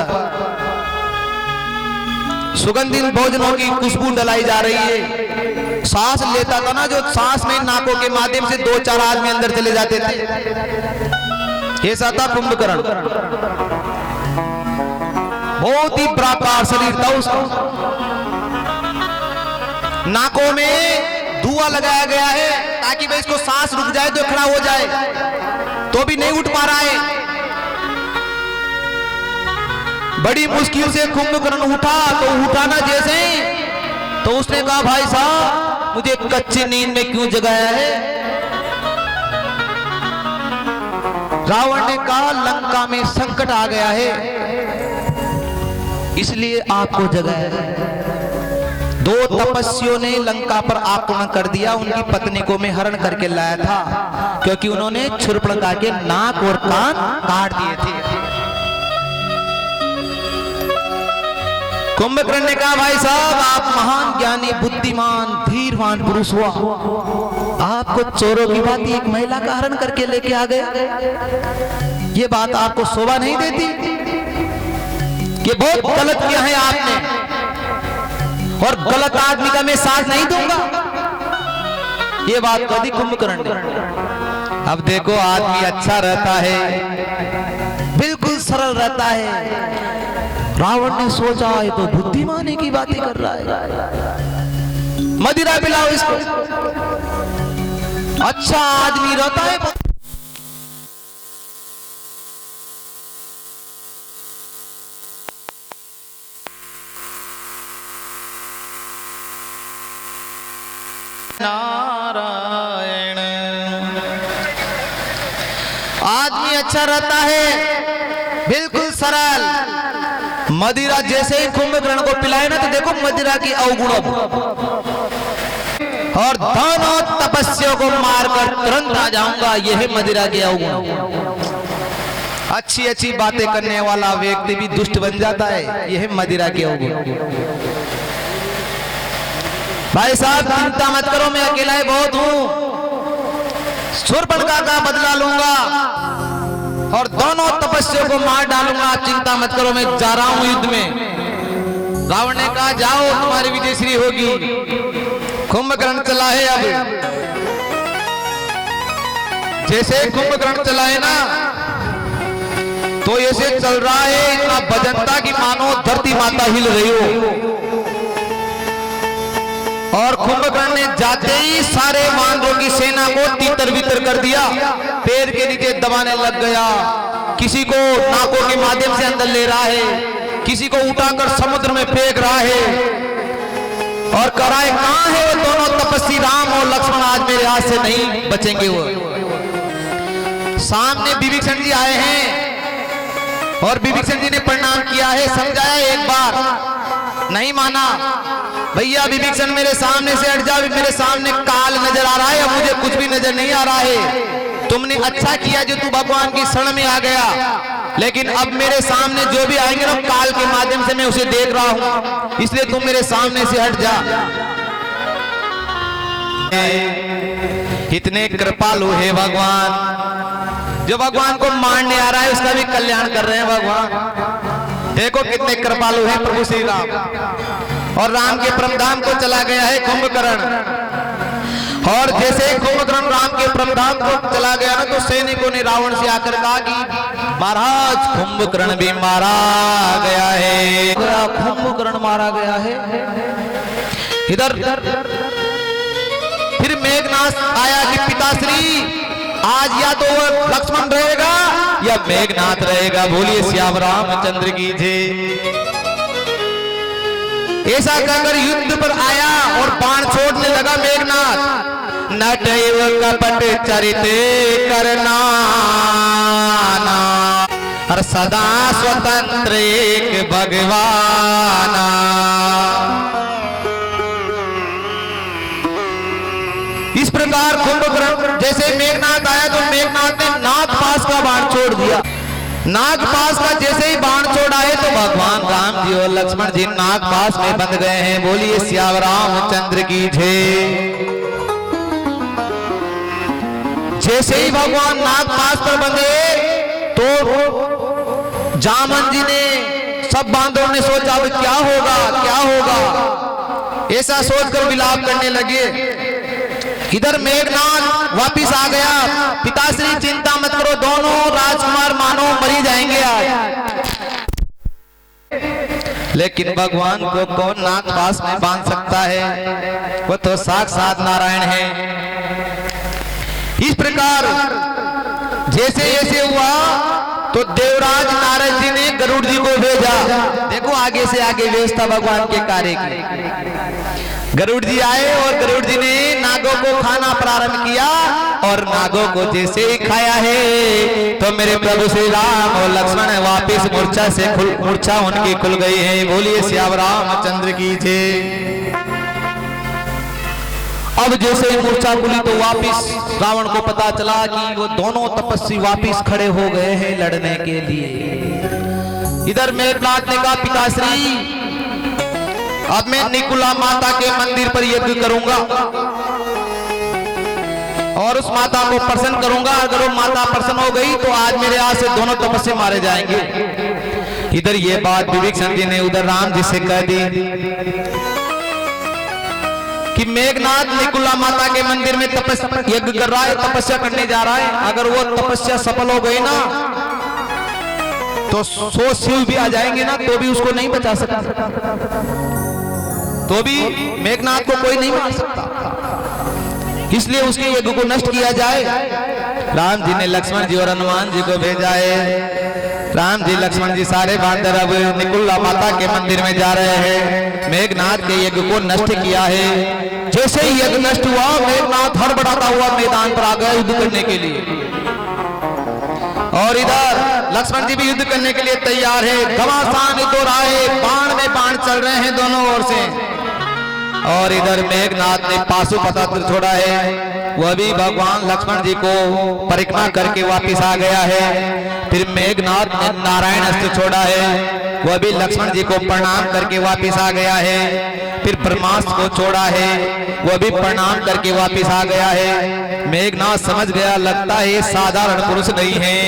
सुगंधित भोजनों की खुशबू डलाई जा रही है। सांस लेता था ना जो सांस में नाकों के माध्यम से 2-4 आदमी अंदर चले जाते थे। ऐसा था कुंभकर्ण। बहुत ही प्राकार शरीर था उसका। नाकों में धुआं लगाया गया है ताकि भाई इसको सांस रुक जाए तो खड़ा हो जाए, तो भी नहीं उठ पा रहा है। बड़ी मुश्किल से कुंभकर्ण उठा तो उठाना जैसे ही तो उसने कहा भाई साहब मुझे कच्ची नींद में क्यों जगाया है। रावण ने कहा लंका में संकट आ गया है इसलिए आपको जगाया है। 2 तपस्वियों ने लंका पर आक्रमण कर दिया। उनकी पत्नी को मैं हरण करके लाया था क्योंकि उन्होंने शूर्पणखा के नाक और कान काट दिए थे। कुंभकर्ण ने कहा भाई साहब आप महान ज्ञानी बुद्धिमान धीरवान पुरुष हुआ, आपको चोरों की बात एक महिला का हरण करके लेके आ गए। ये बात आपको शोभा नहीं देती? ये बहुत गलत किया है आपने और गलत आदमी का मैं साथ नहीं दूंगा। ये बात कह दी कुंभकर्ण ने। अब देखो आदमी अच्छा रहता है, बिल्कुल सरल रहता है। रावण ने सोचा ये तो बुद्धिमानी की बातें कर रहा है, मदिरा पिलाओ इसको। अच्छा आदमी रहता है। नारायण आदमी अच्छा रहता है, बिल्कुल सरल। मदिरा जैसे ही कुंभकर्ण को पिलाए ना तो देखो मदिरा की अवगुण। और दोनों तपस्वियों को मारकर तुरंत आ जाऊंगा। यह मदिरा के अवगुण। अच्छी अच्छी बातें करने वाला व्यक्ति भी दुष्ट बन जाता है, यह मदिरा के अवगुण। भाई साहब चिंता मत करो, मैं अकेला ही बहुत हूं। शूर्पणखा का बदला लूंगा और दोनों तपस्वियों को मार डालूंगा। चिंता मत करो, मैं जा रहा हूं युद्ध में। रावण ने कहा जाओ, तुम्हारी विजय श्री होगी। कुंभकर्ण चला है। अब जैसे कुंभकर्ण चला है ना, तो ऐसे चल रहा है इतना भजनता की मानो धरती माता हिल रही हो। और कुंभकर्ण ने जाते ही सारे वानरों की सेना को तीतर बितर कर दिया, पैर के नीचे दबाने लग गया। किसी को नाकों के माध्यम से अंदर ले रहा है, किसी को उठाकर समुद्र में फेंक रहा है और कह रहा है कहां है वो दोनों तपस्वी राम और लक्ष्मण, आज मेरे हाथ से नहीं बचेंगे वो। सामने विभीषण जी आए हैं और विभीषण जी ने प्रणाम किया है, समझाया एक बार, नहीं माना। भैया विभीषण मेरे सामने से हट जा, मेरे सामने काल नजर आ रहा है, अब मुझे कुछ भी नजर नहीं आ रहा है। तुमने अच्छा किया जो तू भगवान की शरण में आ गया, लेकिन अब मेरे सामने जो भी आएंगे ना काल के माध्यम से मैं उसे देख रहा हूं, इसलिए तुम मेरे सामने से हट जा। इतने कृपालु है भगवान, जो भगवान को मारने आ रहा है उसका भी कल्याण कर रहे हैं भगवान। देखो कितने कृपालु हैं प्रभु श्री राम। और राम के परमधाम को चला गया है कुंभकर्ण। और जैसे कुंभकर्ण राम के परमधाम को चला गया ना, तो सैनिकों ने रावण से आकर कहा कि महाराज कुंभकर्ण भी मारा गया है। कुंभकर्ण मारा गया है। इधर फिर मेघनाथ आया कि पिताश्री आज या तो लक्ष्मण रहेगा या मेघनाथ रहेगा। बोलिए श्याम रामचंद्र की जय। ऐसा कहकर युद्ध पर आया और बाण छोड़ने लगा मेघनाथ। नटैव कपट चरिते करना और सदा स्वतंत्र एक भगवान। इस प्रकार कुंभकर्ण जैसे मेघनाथ आया तो मेघनाथ ने नागपाश का बाण छोड़ दिया। नागपाश का जैसे ही बाण छोड़ा है तो भगवान राम जी और लक्ष्मण जी नागपाश में बंध गए हैं। बोलिए श्याम रामचंद्र की जय। जैसे ही भगवान नागपाश पर बंधे तो जामन जी ने, सब बांधवों ने सोचा अब क्या होगा क्या होगा, ऐसा सोचकर विलाप करने लगे। इधर मेघनाथ वापिस आ गया। पिताश्री चिंता मत करो, दोनों राजकुमार मानो मरी जाएंगे आज। लेकिन भगवान को कौन नागपाश में बांध सकता है, वो तो साक्षात नारायण है। इस प्रकार जैसे जैसे हुआ तो देवराज नारद जी ने गरुड़ जी को भेजा। देखो आगे से आगे व्यवस्था भगवान के कार्य की। गरुड़ जी आए और गरुड़ जी ने नागों को खाना प्रारंभ किया और नागों को जैसे ही खाया है तो मेरे प्रभु श्री राम और लक्ष्मण वापिस मूर्छा उनकी खुल गई है। बोलिए श्याम रामचंद्र की जय। अब जैसे ही मूर्छा खुली तो वापिस रावण को पता चला कि वो दोनों तपस्वी वापिस खड़े हो गए हैं लड़ने के लिए। इधर मेघनाथ ने कहा पिताश्री अब मैं निकुला माता के मंदिर पर यज्ञ करूंगा और उस माता को प्रसन्न करूंगा। अगर वो माता प्रसन्न हो गई तो आज मेरे हाथ से दोनों तपस्वी मारे जाएंगे। इधर ये बात विभीषण जी ने उधर राम जी से कह दी कि मेघनाथ निकुला माता के मंदिर में यज्ञ कर रहा है, तपस्या करने जा रहा है। अगर वो तपस्या सफल हो गई ना तो 100 शिव भी आ जाएंगे ना तो भी उसको नहीं बचा सकता, तो भी मेघनाथ को कोई नहीं मार सकता। इसलिए उसके यज्ञ को नष्ट किया जाए। राम जी ने लक्ष्मण जी और हनुमान जी को भेजा है। राम जी लक्ष्मण जी सारे बांदर अब निकुला माता के मंदिर में जा रहे हैं। मेघनाथ के यज्ञ को नष्ट किया है। जैसे ही यज्ञ नष्ट हुआ मेघनाथ हड़बड़ाता हुआ मैदान पर आ गया युद्ध करने के लिए। और इधर लक्ष्मण जी भी युद्ध करने के लिए तैयार है। घमासान युद्ध हो रहा है, बाण में बाण चल रहे हैं दोनों ओर से। और इधर मेघनाथ ने पाशुपतास्त्र छोड़ा है, वह भी भगवान लक्ष्मण जी को परिक्रमा करके वापिस आ गया है। फिर मेघनाथ ने नारायण अस्त्र छोड़ा है, वह भी लक्ष्मण जी को प्रणाम करके वापिस आ गया है। फिर ब्रह्मास्त्र को छोड़ा है, वह भी प्रणाम करके वापिस आ गया है। मेघनाथ समझ गया, लगता है साधारण पुरुष नहीं है,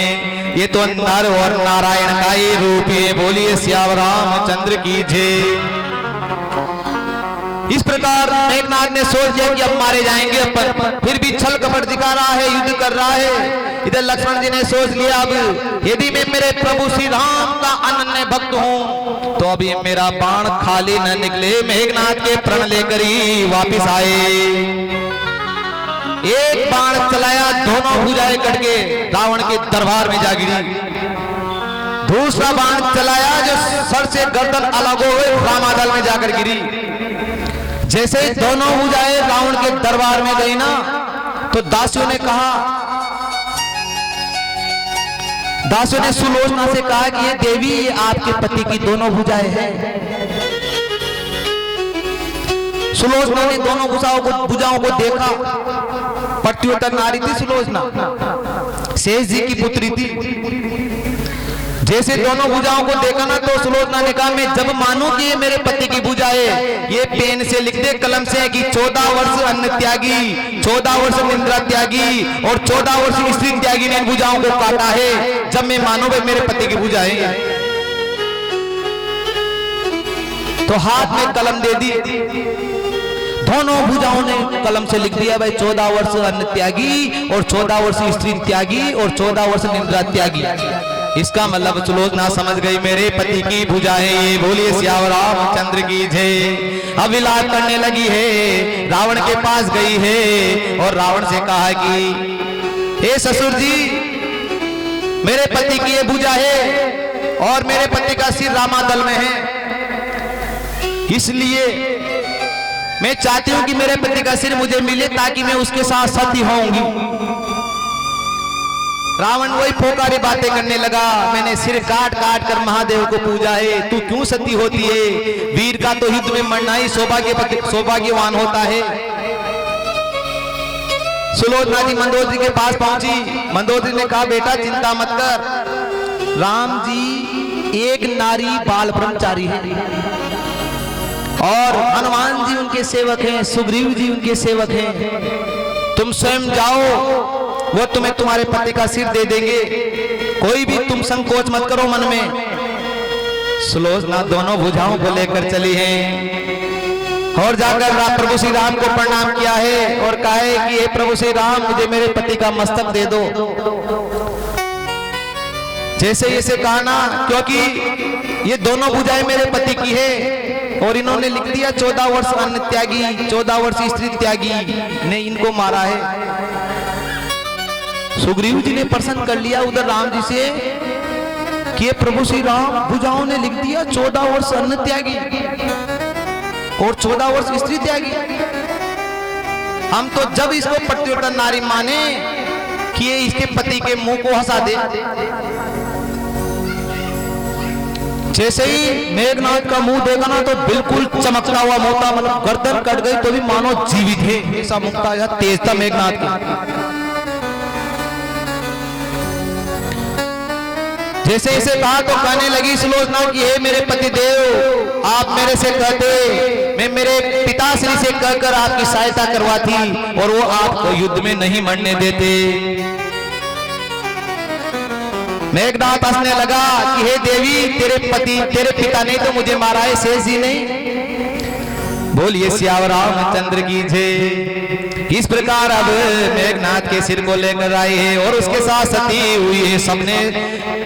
ये तो नर और नारायण का ही रूप है। बोलिए सियावर रामचंद्र की जय। इस प्रकार मेघनाथ ने सोच लिया कि अब मारे जाएंगे अपन, फिर भी छल कपट दिखा रहा है, युद्ध कर रहा है। इधर लक्ष्मण जी ने सोच लिया, अब यदि मैं मेरे प्रभु श्री राम का अनन्य भक्त हूं तो अभी मेरा बाण खाली न निकले। मेघनाथ के प्रण लेकर ही वापिस आए। एक बाण चलाया, दोनों भुजाएं कट के रावण के दरबार में जा गिरी। दूसरा बाण चलाया जो सर से गर्दन अलग हो गई, रामादल में जाकर गिरी। जैसे दोनों भुजाएं रावण के दरबार में गई ना, तो दासियों ने कहा, दासियों ने सुलोचना से कहा कि ये देवी, ये आपके पति की दोनों भुजाएं हैं। सुलोचना ने दोनों भुजाओं को देखा। पतिव्रता नारी थी सुलोचना, शेष जी की पुत्री थी। जैसे दोनों भुजाओं को देखा ना, तो सुलोचना ने कहा, मैं जब मानूं कि ये मेरे पति की भुजा है, ये पेन से लिख दे, कलम से, कि 14 वर्ष अन्न त्यागी, 14 वर्ष निंद्रा त्यागी और 14 वर्ष स्त्री त्यागी ने इन भुजाओं को काटा है। जब मैं मानूं भाई मेरे पति की भुजा है, तो हाथ में कलम दे दी। दोनों भुजाओं ने कलम से लिख दिया, भाई 14 वर्ष अन्न त्यागी और 14 वर्ष स्त्री त्यागी और 14 वर्ष निंद्रा त्यागी। इसका मतलब सुलोचना समझ गई मेरे पति की भुजा है ये। बोलिए सियावर रामचंद्र की जय। अब विलाप करने लगी है, रावण के पास गई है और रावण से कहा कि हे ससुर जी, मेरे पति की ये भुजा है और मेरे पति का सिर रामादल में है, इसलिए मैं चाहती हूं कि मेरे पति का सिर मुझे मिले ताकि मैं उसके साथ सती होऊंगी। रावण वही फोकारी बातें करने लगा, मैंने सिर काट काट कर महादेव को पूजा है, तू क्यों सती होती है? वीर का तो युद्ध में मरना ही सौभाग्यवान होता है। सुलोचना जी मंदोदरी के पास पहुंची। मंदोदरी ने कहा, बेटा चिंता मत कर, राम जी एक नारी बाल ब्रह्मचारी है और हनुमान जी उनके सेवक हैं, सुग्रीव जी उनके सेवक हैं। तुम स्वयं जाओ, वो तुम्हें तुम्हारे पति का सिर दे देंगे, कोई भी तुम संकोच मत करो मन में। सुलोचना दोनों भुजाओं को लेकर चली है और जाकर प्रभु श्री राम को प्रणाम किया है और कहा है कि हे प्रभु श्री राम, मुझे मेरे पति का मस्तक दे दो। जैसे इसे कहा ना, क्योंकि ये दोनों भुजाएं मेरे पति की है और इन्होंने लिख दिया 14 वर्ष अन्न त्यागी, 14 वर्ष स्त्री त्यागी ने इनको मारा है। सुग्रीव जी ने प्रसन्न कर लिया उधर राम जी से कि प्रभु श्री राम, भुजाओं ने लिख दिया 14 वर्ष अन्न त्यागी और 14 वर्ष स्त्री त्यागी। हम तो जब इसको पतिव्रता नारी माने कि ये इसके पति के मुंह को हंसा दे। जैसे ही मेघनाथ का मुंह देखा ना, तो बिल्कुल चमकता हुआ मोटा, मतलब गर्दन कट गई तो भी मानो जीवित है, ऐसा मुक्ता तेज था मेघनाथ का। जैसे इसे कहा तो कहने लगी सुलोचना कि हे मेरे पति देव, आप मेरे से कहते, मैं मेरे पिताश्री से कहकर आपकी सहायता करवाती और वो आपको युद्ध में नहीं मरने देते। मेघनाथ हंसने लगा कि हे देवी, तेरे पिता ने तो मुझे मारा है, शेष जी नहीं। बोलिए सियावर रामचंद्र की जय। इस प्रकार अब मेघनाथ के सिर को लेकर आए हैं और उसके साथ सती हुई है। सबने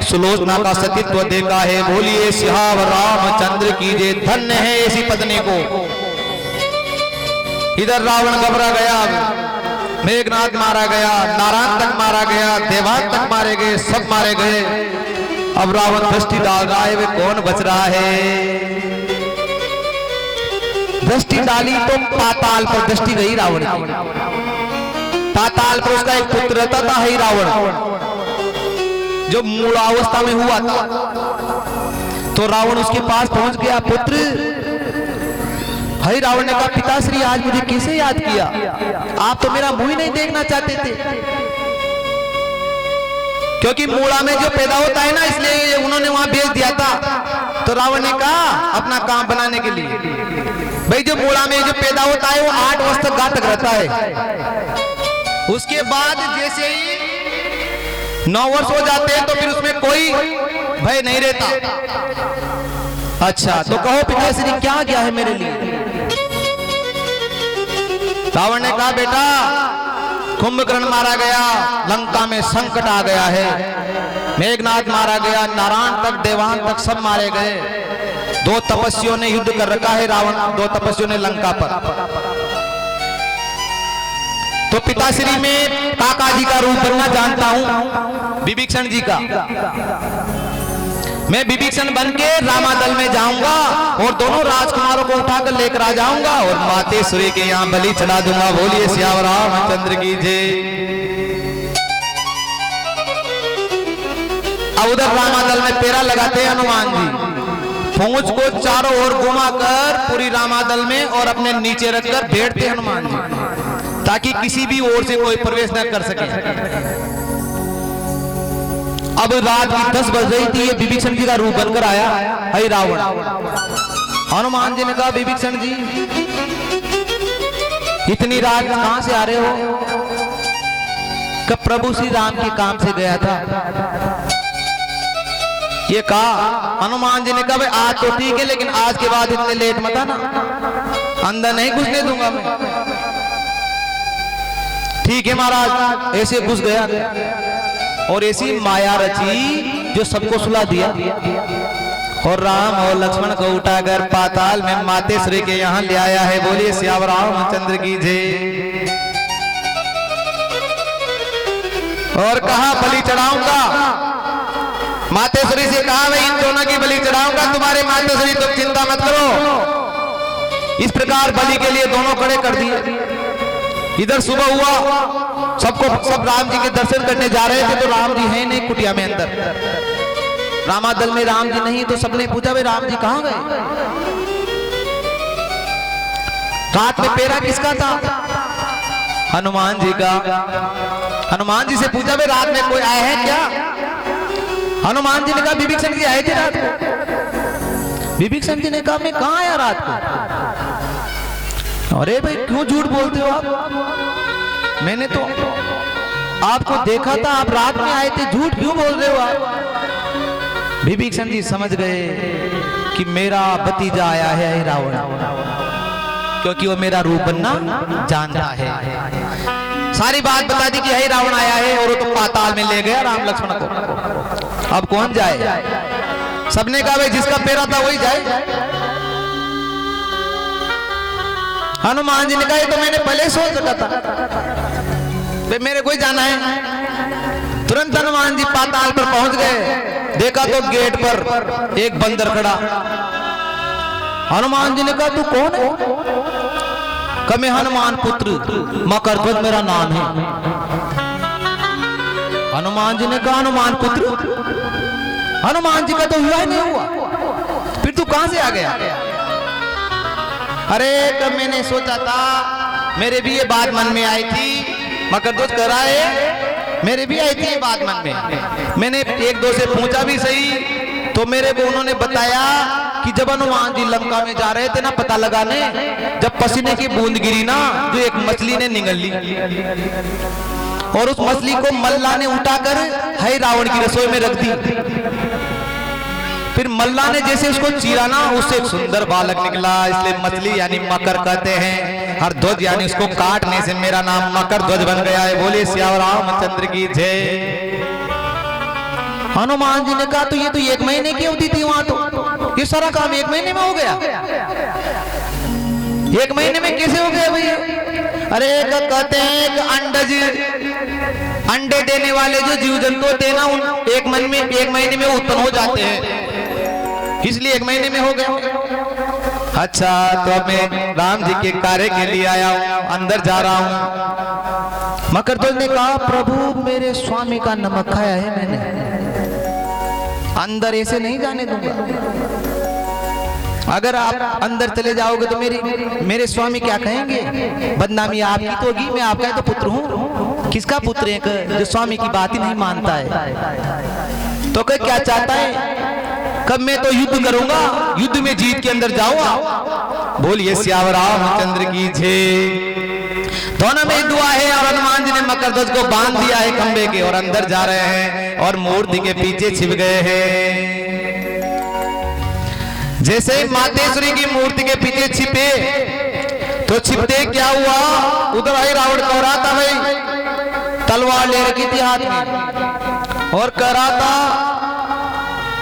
सुलोचना का सतीत्व देखा है। बोलिए सियावर रामचंद्र की जय। धन्य है ऐसी पत्नी को। इधर रावण घबरा गया, मेघनाथ मारा गया, नारायण तक मारा गया, देवान तक मारे गए, सब मारे गए। अब रावण दृष्टि डाल रहा है, वे कौन बच रहा है। दृष्टि डाली तो पाताल पर दृष्टि गई रावण की। पाताल पर उसका एक पुत्र रहता था ही रावण, जो मूलावस्था में हुआ था। तो रावण उसके पास पहुंच गया, पुत्र भाई रावण ने कहा पिताश्री आज मुझे कैसे याद किया, आप तो मेरा मुंह ही नहीं देखना चाहते थे। क्योंकि मूड़ा में जो पैदा होता है ना, इसलिए उन्होंने वहां भेज दिया था। तो रावण ने कहा अपना काम बनाने के लिए, भाई जो मूड़ा में जो पैदा होता है वो 8 वर्ष तक घातक रहता है। उसके बाद जैसे ही 9 वर्ष हो जाते हैं तो फिर उसमें कोई भय नहीं रहता। अच्छा तो कहो पिताश्री क्या क्या है मेरे लिए? रावण ने कहा बेटा कुंभकर्ण मारा गया, लंका में संकट आ गया है, मेघनाथ मारा गया, नारायण तक देवान तक सब मारे गए। 2 तपस्वियों ने युद्ध कर रखा है रावण, 2 तपस्वियों ने लंका पर। तो पिताश्री में काका जी का रूप बनना जानता हूं, विभीषण जी का। मैं विभीषण बन के रामादल में जाऊंगा और दोनों राजकुमारों को उठाकर लेकर आ जाऊंगा और मातेश्वरी के यहाँ बलि चढ़ा दूंगा। बोलिए सियावर रामचंद्र की जय। अब उधर रामादल में पेरा लगाते हैं हनुमान जी, पूंछ को चारों ओर घुमाकर पूरी रामादल में और अपने नीचे रखकर बैठते हनुमान जी, ताकि किसी भी ओर से कोई प्रवेश न कर सके। अब रात की 10 बज रही थी, ये विभीषण जी का रूप बनकर आया है रावण। हनुमान जी ने कहा विभीषण जी इतनी रात कहां से आ रहे हो? कि प्रभु श्री राम के काम से गया था। ये कहा हनुमान जी ने कहा भाई आज तो ठीक है, लेकिन आज के बाद इतने लेट मत आना, अंदर नहीं घुसने दूंगा मैं। ठीक है महाराज, ऐसे घुस गया और ऐसी माया रची जो सबको सुला दिया और राम और लक्ष्मण को उठाकर पाताल में मातेश्वरी के यहाँ ले आया है। बोलिए सियावर रामचंद्र की जय। और कहा बलि चढ़ाऊंगा, मातेश्वरी से कहा मैं इन दोनों की बलि चढ़ाऊंगा, तुम्हारे मातेश्वरी तुम चिंता मत करो। इस प्रकार बलि के लिए दोनों खड़े कर दिए। इधर सुबह हुआ, सब राम जी के दर्शन करने जा रहे थे तो राम जी हैं नहीं कुटिया में अंदर। रामादल में राम जी नहीं तो सबने पूछा भाई राम जी कहां गए? रात में पेरा किसका था? हनुमान जी का। हनुमान जी से पूछा भाई रात में कोई आया है क्या? हनुमान जी ने कहा विभीषण जी आए थे रात को। विभीषण जी ने कहा मैं कहां आया रात को? अरे भाई क्यों झूठ बोलते हो आप? मैंने तो आपको देखा था, आप रात में आए थे, झूठ क्यों बोल रहे हो आप? विभीषण जी समझ गए कि मेरा भतीजा आया है रावण, क्योंकि वो मेरा रूप बनना जानता है। सारी बात बता दी कि है रावण आया है और वो तो पाताल में ले गया राम लक्ष्मण को। अब कौन जाए? सबने कहा भाई जिसका पेरा था वही जाए। हनुमान जी ने कहा तो मैंने पहले सोच रखा था भाई मेरे को ही जाना है। तुरंत हनुमान जी पाताल पर पहुंच गए, देखा तो गेट पर एक बंदर खड़ा। हनुमान जी ने कहा तू कौन है? कहा मैं हनुमान पुत्र मकरध्वज मेरा नाम है। हनुमान जी ने कहा हनुमान पुत्र? हनुमान जी का तो हुआ ही नहीं हुआ, फिर तू कहां से आ गया? अरे कब मैंने सोचा था, मेरे भी ये बात मन में आई थी, मकरध्वज कराए मेरे भी आई थी ये बात मन में। मैंने एक दो से पूछा भी सही तो मेरे को उन्होंने बताया कि जब हनुमान जी लंका में जा रहे थे ना पता लगाने, जब पसीने की बूंद गिरी ना जो एक मछली ने निगल ली और उस मछली को मल्ला ने उठाकर है रावण की रसोई में रख दी। फिर मल्ला ने जैसे उसको चीरा ना उससे एक सुंदर बालक निकला, इसलिए मछली यानी मकर कहते हैं। हर ध्वज यानी उसको काटने से मेरा नाम मकर ध्वज बन गया है। बोले सियावर रामचंद्र की जय। हनुमान जी ने कहा तो ये तो 1 महीने की अवधि थी वहां, तो ये सारा काम 1 महीने में हो गया। 1 महीने में कैसे हो गया भैया? अरे कहते हैं अंडे देने वाले जो जीव जंतु होते हैं ना 1 महीने में उत्पन्न हो जाते हैं, इसलिए 1 महीने में हो गए। अच्छा तो मैं राम जी के कार्य के लिए आया हूं, अंदर जा रहा हूं। मकरध्वज ने कहा प्रभु मेरे स्वामी का नमक खाया है मैंने, अंदर ऐसे नहीं जाने दूंगा। अगर आप अंदर चले जाओगे तो मेरे स्वामी क्या कहेंगे? बदनामी आपकी तो होगी, मैं आपका तो पुत्र हूँ। किसका पुत्र है जो स्वामी की बात ही नहीं मानता है? तो क्या चाहता है? कब मैं तो युद्ध करूंगा, युद्ध में जीत के अंदर जाऊंगा। बोलिए सियावर रामचंद्र की जय। दोनों में दुआ है और हनुमान जी ने मकरध्वज को बांध दिया है खंबे के और अंदर जा रहे हैं और मूर्ति के पीछे छिप गए हैं। जैसे मातेश्वरी की मूर्ति के पीछे छिपे तो छिपते क्या हुआ, उधर आई रावण कह रहा था भाई, तलवार ले रखी थी हाथ में और कह रहा था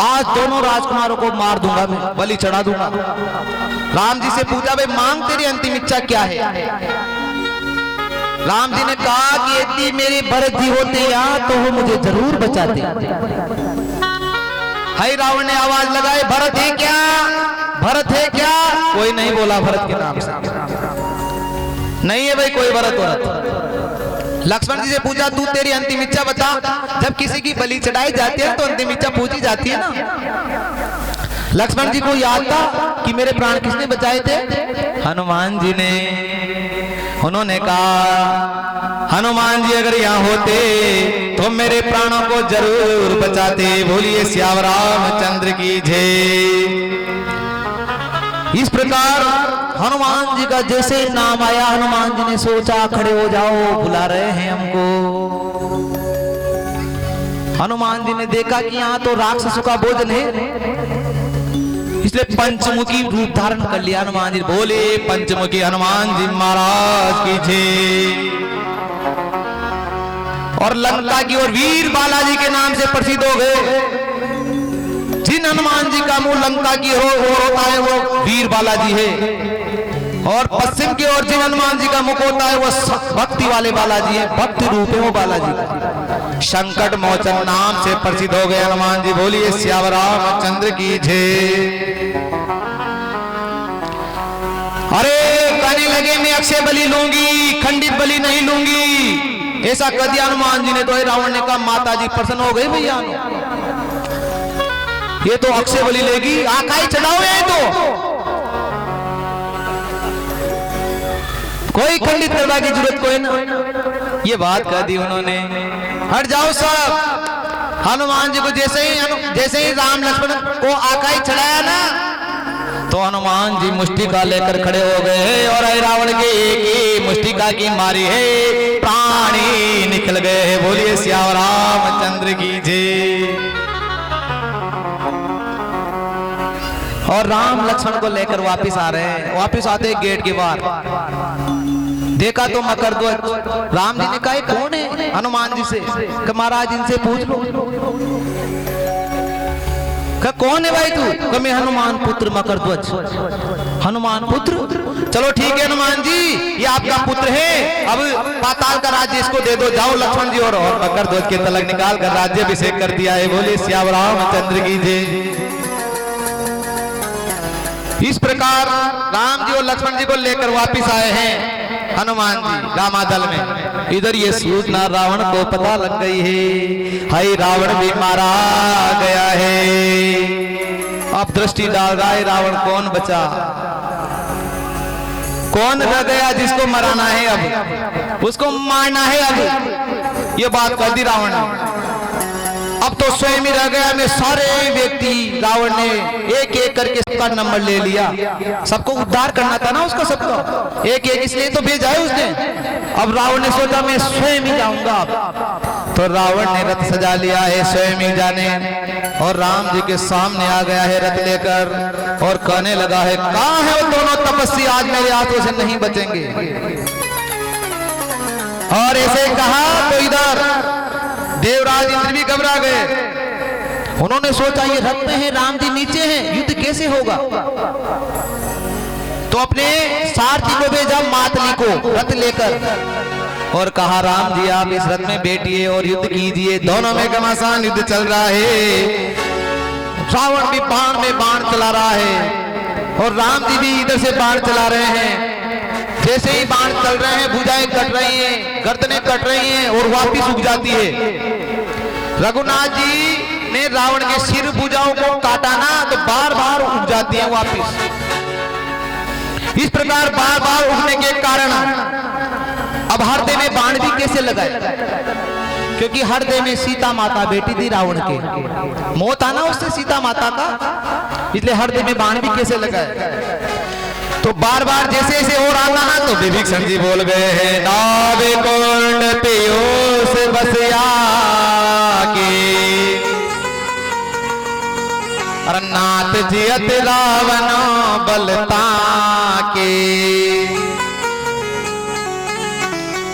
आज दोनों राजकुमारों को मार दूंगा, मैं बलि चढ़ा दूंगा। राम जी से पूछा भाई मांग तेरी अंतिम इच्छा क्या है? राम जी ने कहा कि यदि मेरे भरत जी होते यहाँ तो वो मुझे जरूर बचाते। हाय रावण ने आवाज लगाई, भरत है क्या? भरत है क्या? कोई नहीं बोला भरत के नाम से, नहीं है भाई कोई भरत। लक्ष्मण जी से पूछा तू तेरी अंतिम इच्छा बता। जब किसी की बलि चढ़ाई जाती है तो अंतिम इच्छा पूछी जाती है ना। लक्ष्मण जी को याद था कि मेरे प्राण किसने बचाए थे? हनुमान जी ने। उन्होंने कहा हनुमान जी अगर यहाँ होते तो मेरे प्राणों को जरूर बचाते। बोलिए सियावर रामचंद्र की जय। इस प्रकार हनुमान जी का जैसे नाम आया, हनुमान जी ने सोचा खड़े हो जाओ, बुला रहे हैं हमको। हनुमान जी ने देखा कि यहाँ तो राक्षसों का भोजन है, इसलिए पंचमुखी रूप धारण कर लिया हनुमान जी। बोले पंचमुखी हनुमान जी महाराज की जय। और लंका की ओर वीर बालाजी के नाम से प्रसिद्ध हो गए। जिन हनुमान जी का मुंह लंका की ओर होता है वो वीर बालाजी है, और पश्चिम की ओर जिन हनुमान जी का मुख होता है वो भक्ति वाले बालाजी है, भक्ति रूप है वो बालाजी का। संकट मोचन नाम से प्रसिद्ध हो गए हनुमान जी। बोलिए सियावर रामचंद्र की जय। अरे कहने लगे मैं अक्षय बलि लूंगी, खंडित बलि नहीं लूंगी। ऐसा कह दिया हनुमान जी ने तो रावण ने कहा माता जी प्रसन्न हो गई भैया, ये तो अक्षय बलि लेगी, आकाई चढ़ाओ है तो कोई खंडित करने की जरूरत कोई ना। ये बात कह दी उन्होंने। हट जाओ सब। हनुमान जी को जैसे ही राम लक्ष्मण को आकाई चढ़ाया ना तो हनुमान जी मुष्टिका लेकर खड़े हो गए और रावण के एक मुष्टिका की मारी है प्राण ही निकल गए हैं। बोलिए सियावर रामचंद्र की जय। और राम लक्ष्मण को लेकर वापस आ रहे हैं। वापस आते गेट के बाहर देखा तो मकरध्वज। राम जी ने कहा कौन है? हनुमान जी से कि महाराज इनसे पूछ लो। कौन है भाई तू? मैं हनुमान पुत्र मकरध्वज। हनुमान पुत्र? चलो ठीक है हनुमान जी, ये आपका पुत्र है, अब पाताल का राज्य इसको दे दो। जाओ लक्ष्मण जी। और मकरध्वज के तलक निकाल कर राज्याभिषेक कर दिया है। बोले सियावर रामचंद्र की जय। इस प्रकार राम जी और लक्ष्मण जी को लेकर वापिस आए हैं हनुमान जी रामादल में। इधर ये सूचना रावण को पता लग गई है, हाय रावण भी मारा गया है। अब दृष्टि डाल रहा है रावण कौन बचा, कौन रह गया जिसको मराना है, अब उसको मारना है। अब ये बात कर दी रावण ने। अब तो स्वयं ही रह गया। मैं सारे व्यक्ति रावण ने एक एक करके सबका नंबर ले लिया। सबको उद्धार करना था ना उसका, सबको एक एक इसलिए तो भेजा है उसने। अब रावण ने सोचा मैं स्वयं ही जाऊंगा। तो रावण ने रथ सजा लिया है स्वयं ही जाने, और राम जी के सामने आ गया है रथ लेकर और कहने लगा है कहाँ है वो दोनों तपस्वी, आज मेरे हाथों से नहीं बचेंगे। और ऐसे कहा तो इधर देवराज इंद्र भी घबरा गए। उन्होंने सोचा ये रथ में है, राम जी नीचे हैं, युद्ध कैसे होगा। तो अपने सारथी को भेजा मातली को रथ लेकर और कहा राम जी आप इस रथ में बैठिए और युद्ध कीजिए। दोनों में घमासान युद्ध चल रहा है। रावण भी बाण में बाण चला रहा है और राम जी भी इधर से बाण चला रहे हैं। जैसे ही बाण चल रहे हैं भुजाएं कट रही हैं, गर्दनें कट रही हैं और वापिस उग जाती है। रघुनाथ जी ने जिन्हें रावण के सिर भुजाओं को काटा ना तो बार बार उठ जाती हैं वापिस। इस प्रकार बार बार उठने के कारण अब हृदय में बाण भी कैसे लगाए, क्योंकि हृदय में सीता माता बेटी थी रावण के, मौत आना उससे सीता माता का, इसलिए हृदय में बाण भी कैसे लगाए। तो बार बार जैसे जैसे हो रहा था तो विभीषण जी बोल गए हैं, नावे कुंड पीयूष बसिया के नाथ जियत रावण बलता के।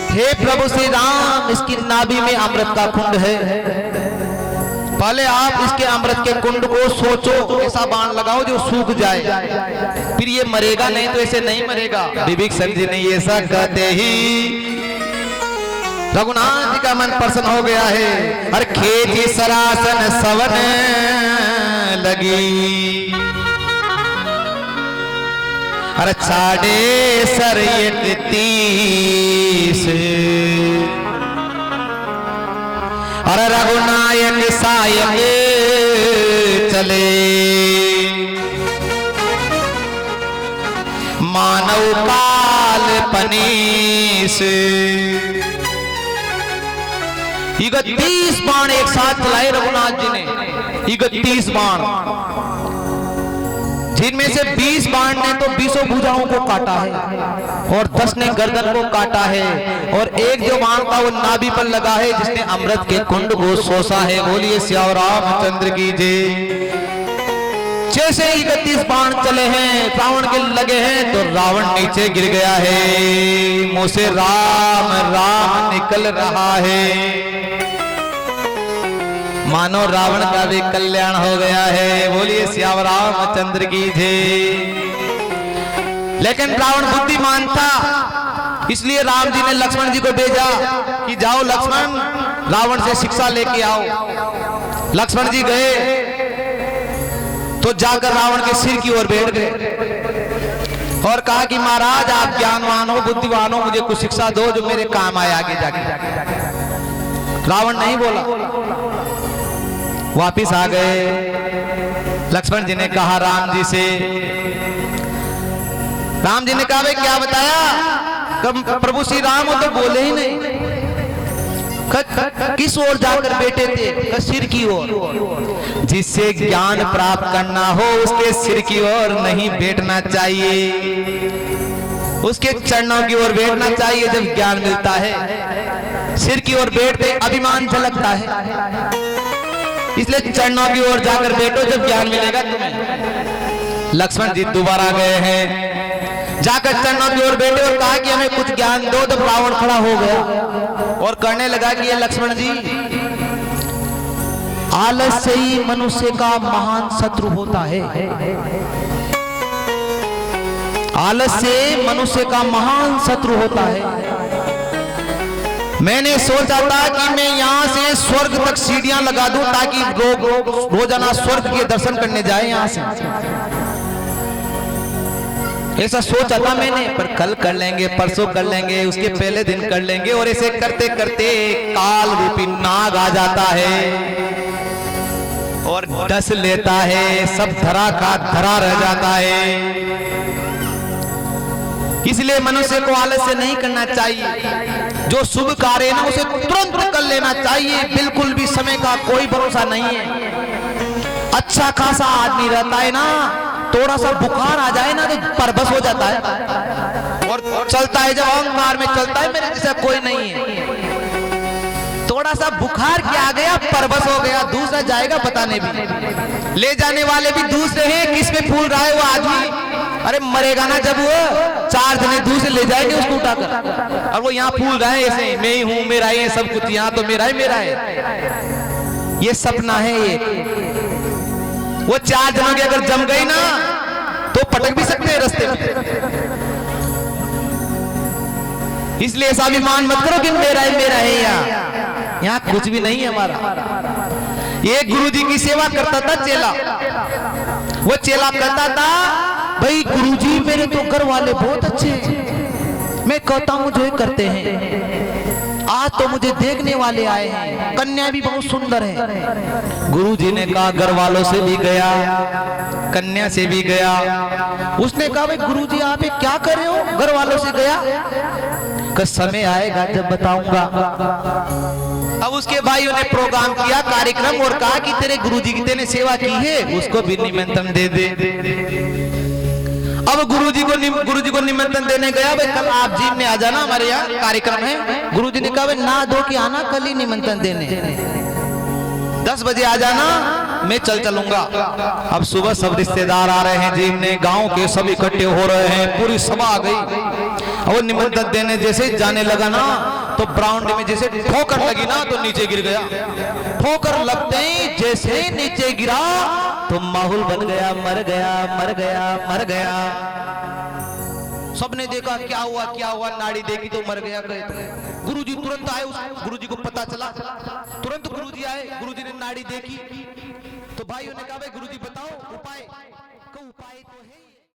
हे प्रभु श्री राम, इसकी नाभि में अमृत का कुंड है, पहले आप इसके अमृत के कुंड को सोचो, ऐसा बाण लगाओ जो सूख जाए, फिर ये मरेगा नहीं तो ऐसे नहीं मरेगा। विभीषण जी ने ऐसा कहते ही रघुनाथ जी का मन प्रसन्न हो गया है। हर खेची सरासन सवन लगी, हर छाड़े सरियत तीस, हर रघुनायक सायक चले, मानव काल पनीस। 31 बाण एक साथ चलाए रघुनाथ जी ने, 31 बाण, जिनमें से 20 बाण ने तो 20 भुजाओं को काटा है और 10 ने गर्दन को काटा है, और एक जो बाण था वो नाभि पर लगा है जिसने अमृत के कुंड को सोसा है। बोलिए श्याम रामचंद्र की जय। जैसे ही 31 बाण चले हैं, रावण के लगे हैं, तो रावण नीचे गिर गया है, मुंह से राम राम निकल रहा है, मानो रावण का भी कल्याण हो गया है। बोलिए श्याम रामचंद्र की जय। लेकिन रावण बुद्धिमान था, इसलिए राम जी ने लक्ष्मण जी को भेजा कि जाओ लक्ष्मण, रावण से शिक्षा लेके आओ। लक्ष्मण जी गए तो जाकर रावण के सिर की ओर बैठ गए और कहा कि महाराज आप ज्ञानवान हो, बुद्धिमान हो, मुझे कुछ शिक्षा दो जो मेरे काम आए आगे जाके। रावण नहीं बोला, वापिस आ गए। लक्ष्मण जी ने कहा राम जी से, राम जी ने कहा भाई क्या बताया, प्रभु श्री राम हो तो बोले ही नहीं, किस ओर जाकर बैठे थे, सिर की ओर। जिससे ज्ञान प्राप्त करना हो उसके सिर की ओर नहीं बैठना चाहिए, उसके चरणों की ओर बैठना चाहिए जब ज्ञान मिलता है। सिर की ओर बैठते अभिमान झलकता है, इसलिए चरणों की ओर जाकर बैठो जब ज्ञान मिलेगा तुम्हें। लक्ष्मण जी दोबारा गए हैं, जाकर चरणों की ओर बैठे और कहा कि हमें कुछ ज्ञान दो। तो रावण खड़ा हो गया और करने लगा कि ये लक्ष्मण जी, आलस से ही मनुष्य का महान शत्रु होता है, आलस से मनुष्य का महान शत्रु होता है। मैंने सोचा था कि मैं यहाँ से स्वर्ग तक सीढ़ियां लगा दूं ताकि रोजाना स्वर्ग के दर्शन करने जाए यहाँ से, ऐसा सोचा था मैंने। पर कल कर लेंगे, परसों कर लेंगे, उसके पहले दिन कर लेंगे, और ऐसे करते करते काल रूपी नाग आ जाता है और डस लेता है, सब धरा का धरा रह जाता है। इसलिए मनुष्य को आलस से नहीं करना चाहिए, जो शुभ कार्य है ना उसे तुरंत कर लेना चाहिए, बिल्कुल भी समय का कोई भरोसा नहीं है। अच्छा खासा आदमी रहता है ना, थोड़ा सा बुखार आ जाए ना तो परबस हो जाता है और चलता है, जब अहंकार में चलता है मेरे जैसा कोई नहीं है। थोड़ा सा बुखार क्या आ गया, परबस हो गया, दूसरा जाएगा बताने भी, ले जाने वाले भी दूसरे हैं, किस पे फूल रहा है वो आदमी, अरे मरेगा ना जब वो 4 जने दूसरे ले जाएंगे उसको उठाकर, और वो यहाँ फूल रहा है ऐसे, मैं ही हूँ, मेरा ही सब कुछ, यहाँ तो मेरा ही मेरा है। ये सपना है, ये वो 4 जनों की अगर जम गई ना तो पटक भी सकते हैं रास्ते में। इसलिए ऐसा अभिमान मत करो कि मेरा है, यहाँ कुछ भी नहीं है हमारा। ये गुरुजी की सेवा करता था चेला, वो चेला कहता था भाई गुरुजी मेरे तो घर वाले बहुत अच्छे हैं, मैं कहता हूं जो करते हैं। आज आज तो मुझे देखने वाले आए हैं, कन्या भी बहुत सुंदर है। गुरुजी ने कहा घर वालों से भी गया, कन्या से भी गया। उसने कहा भाई गुरुजी आप ये क्या कर रहे हो, घर वालों से गया? का समय आएगा जब बताऊंगा। अब उसके भाइयों ने प्रोग्राम किया, कार्यक्रम, और कहा कि तेरे गुरुजी की तेने सेवा की है, उसको भी निमंत्रण दे दे। अब गुरुजी को निमंत्रण देने गया, भाई कल आप जिम में आ जाना, हमारे यहाँ कार्यक्रम है। गुरुजी ने कहा भाई ना धो के आना, कल ही निमंत्रण देने, 10 बजे आ जाना, मैं चलूंगा। अब सुबह सब रिश्तेदार आ रहे हैं जिम में, गांव के सब इकट्ठे हो रहे हैं, पूरी सभा आ गई। और निमंत्रण देने जैसे जाने लगा ना, तो ब्राउंड में जैसे ठोकर लगी ना, तो नीचे गिर गया। ठोकर लगते ही जैसे नीचे गिरा तो माहौल बन गया, मर गया, मर गया, मर गया। सबने देखा क्या हुआ, नाड़ी देखी तो मर गया। गुरुजी तुरंत आए, गुरुजी को पता चला, तुरंत गुरुजी आए। गुरुजी ने नाड़ी देखी तो भाइयों ने कहा भाई गुरुजी बताओ उपाय। उपाय तो है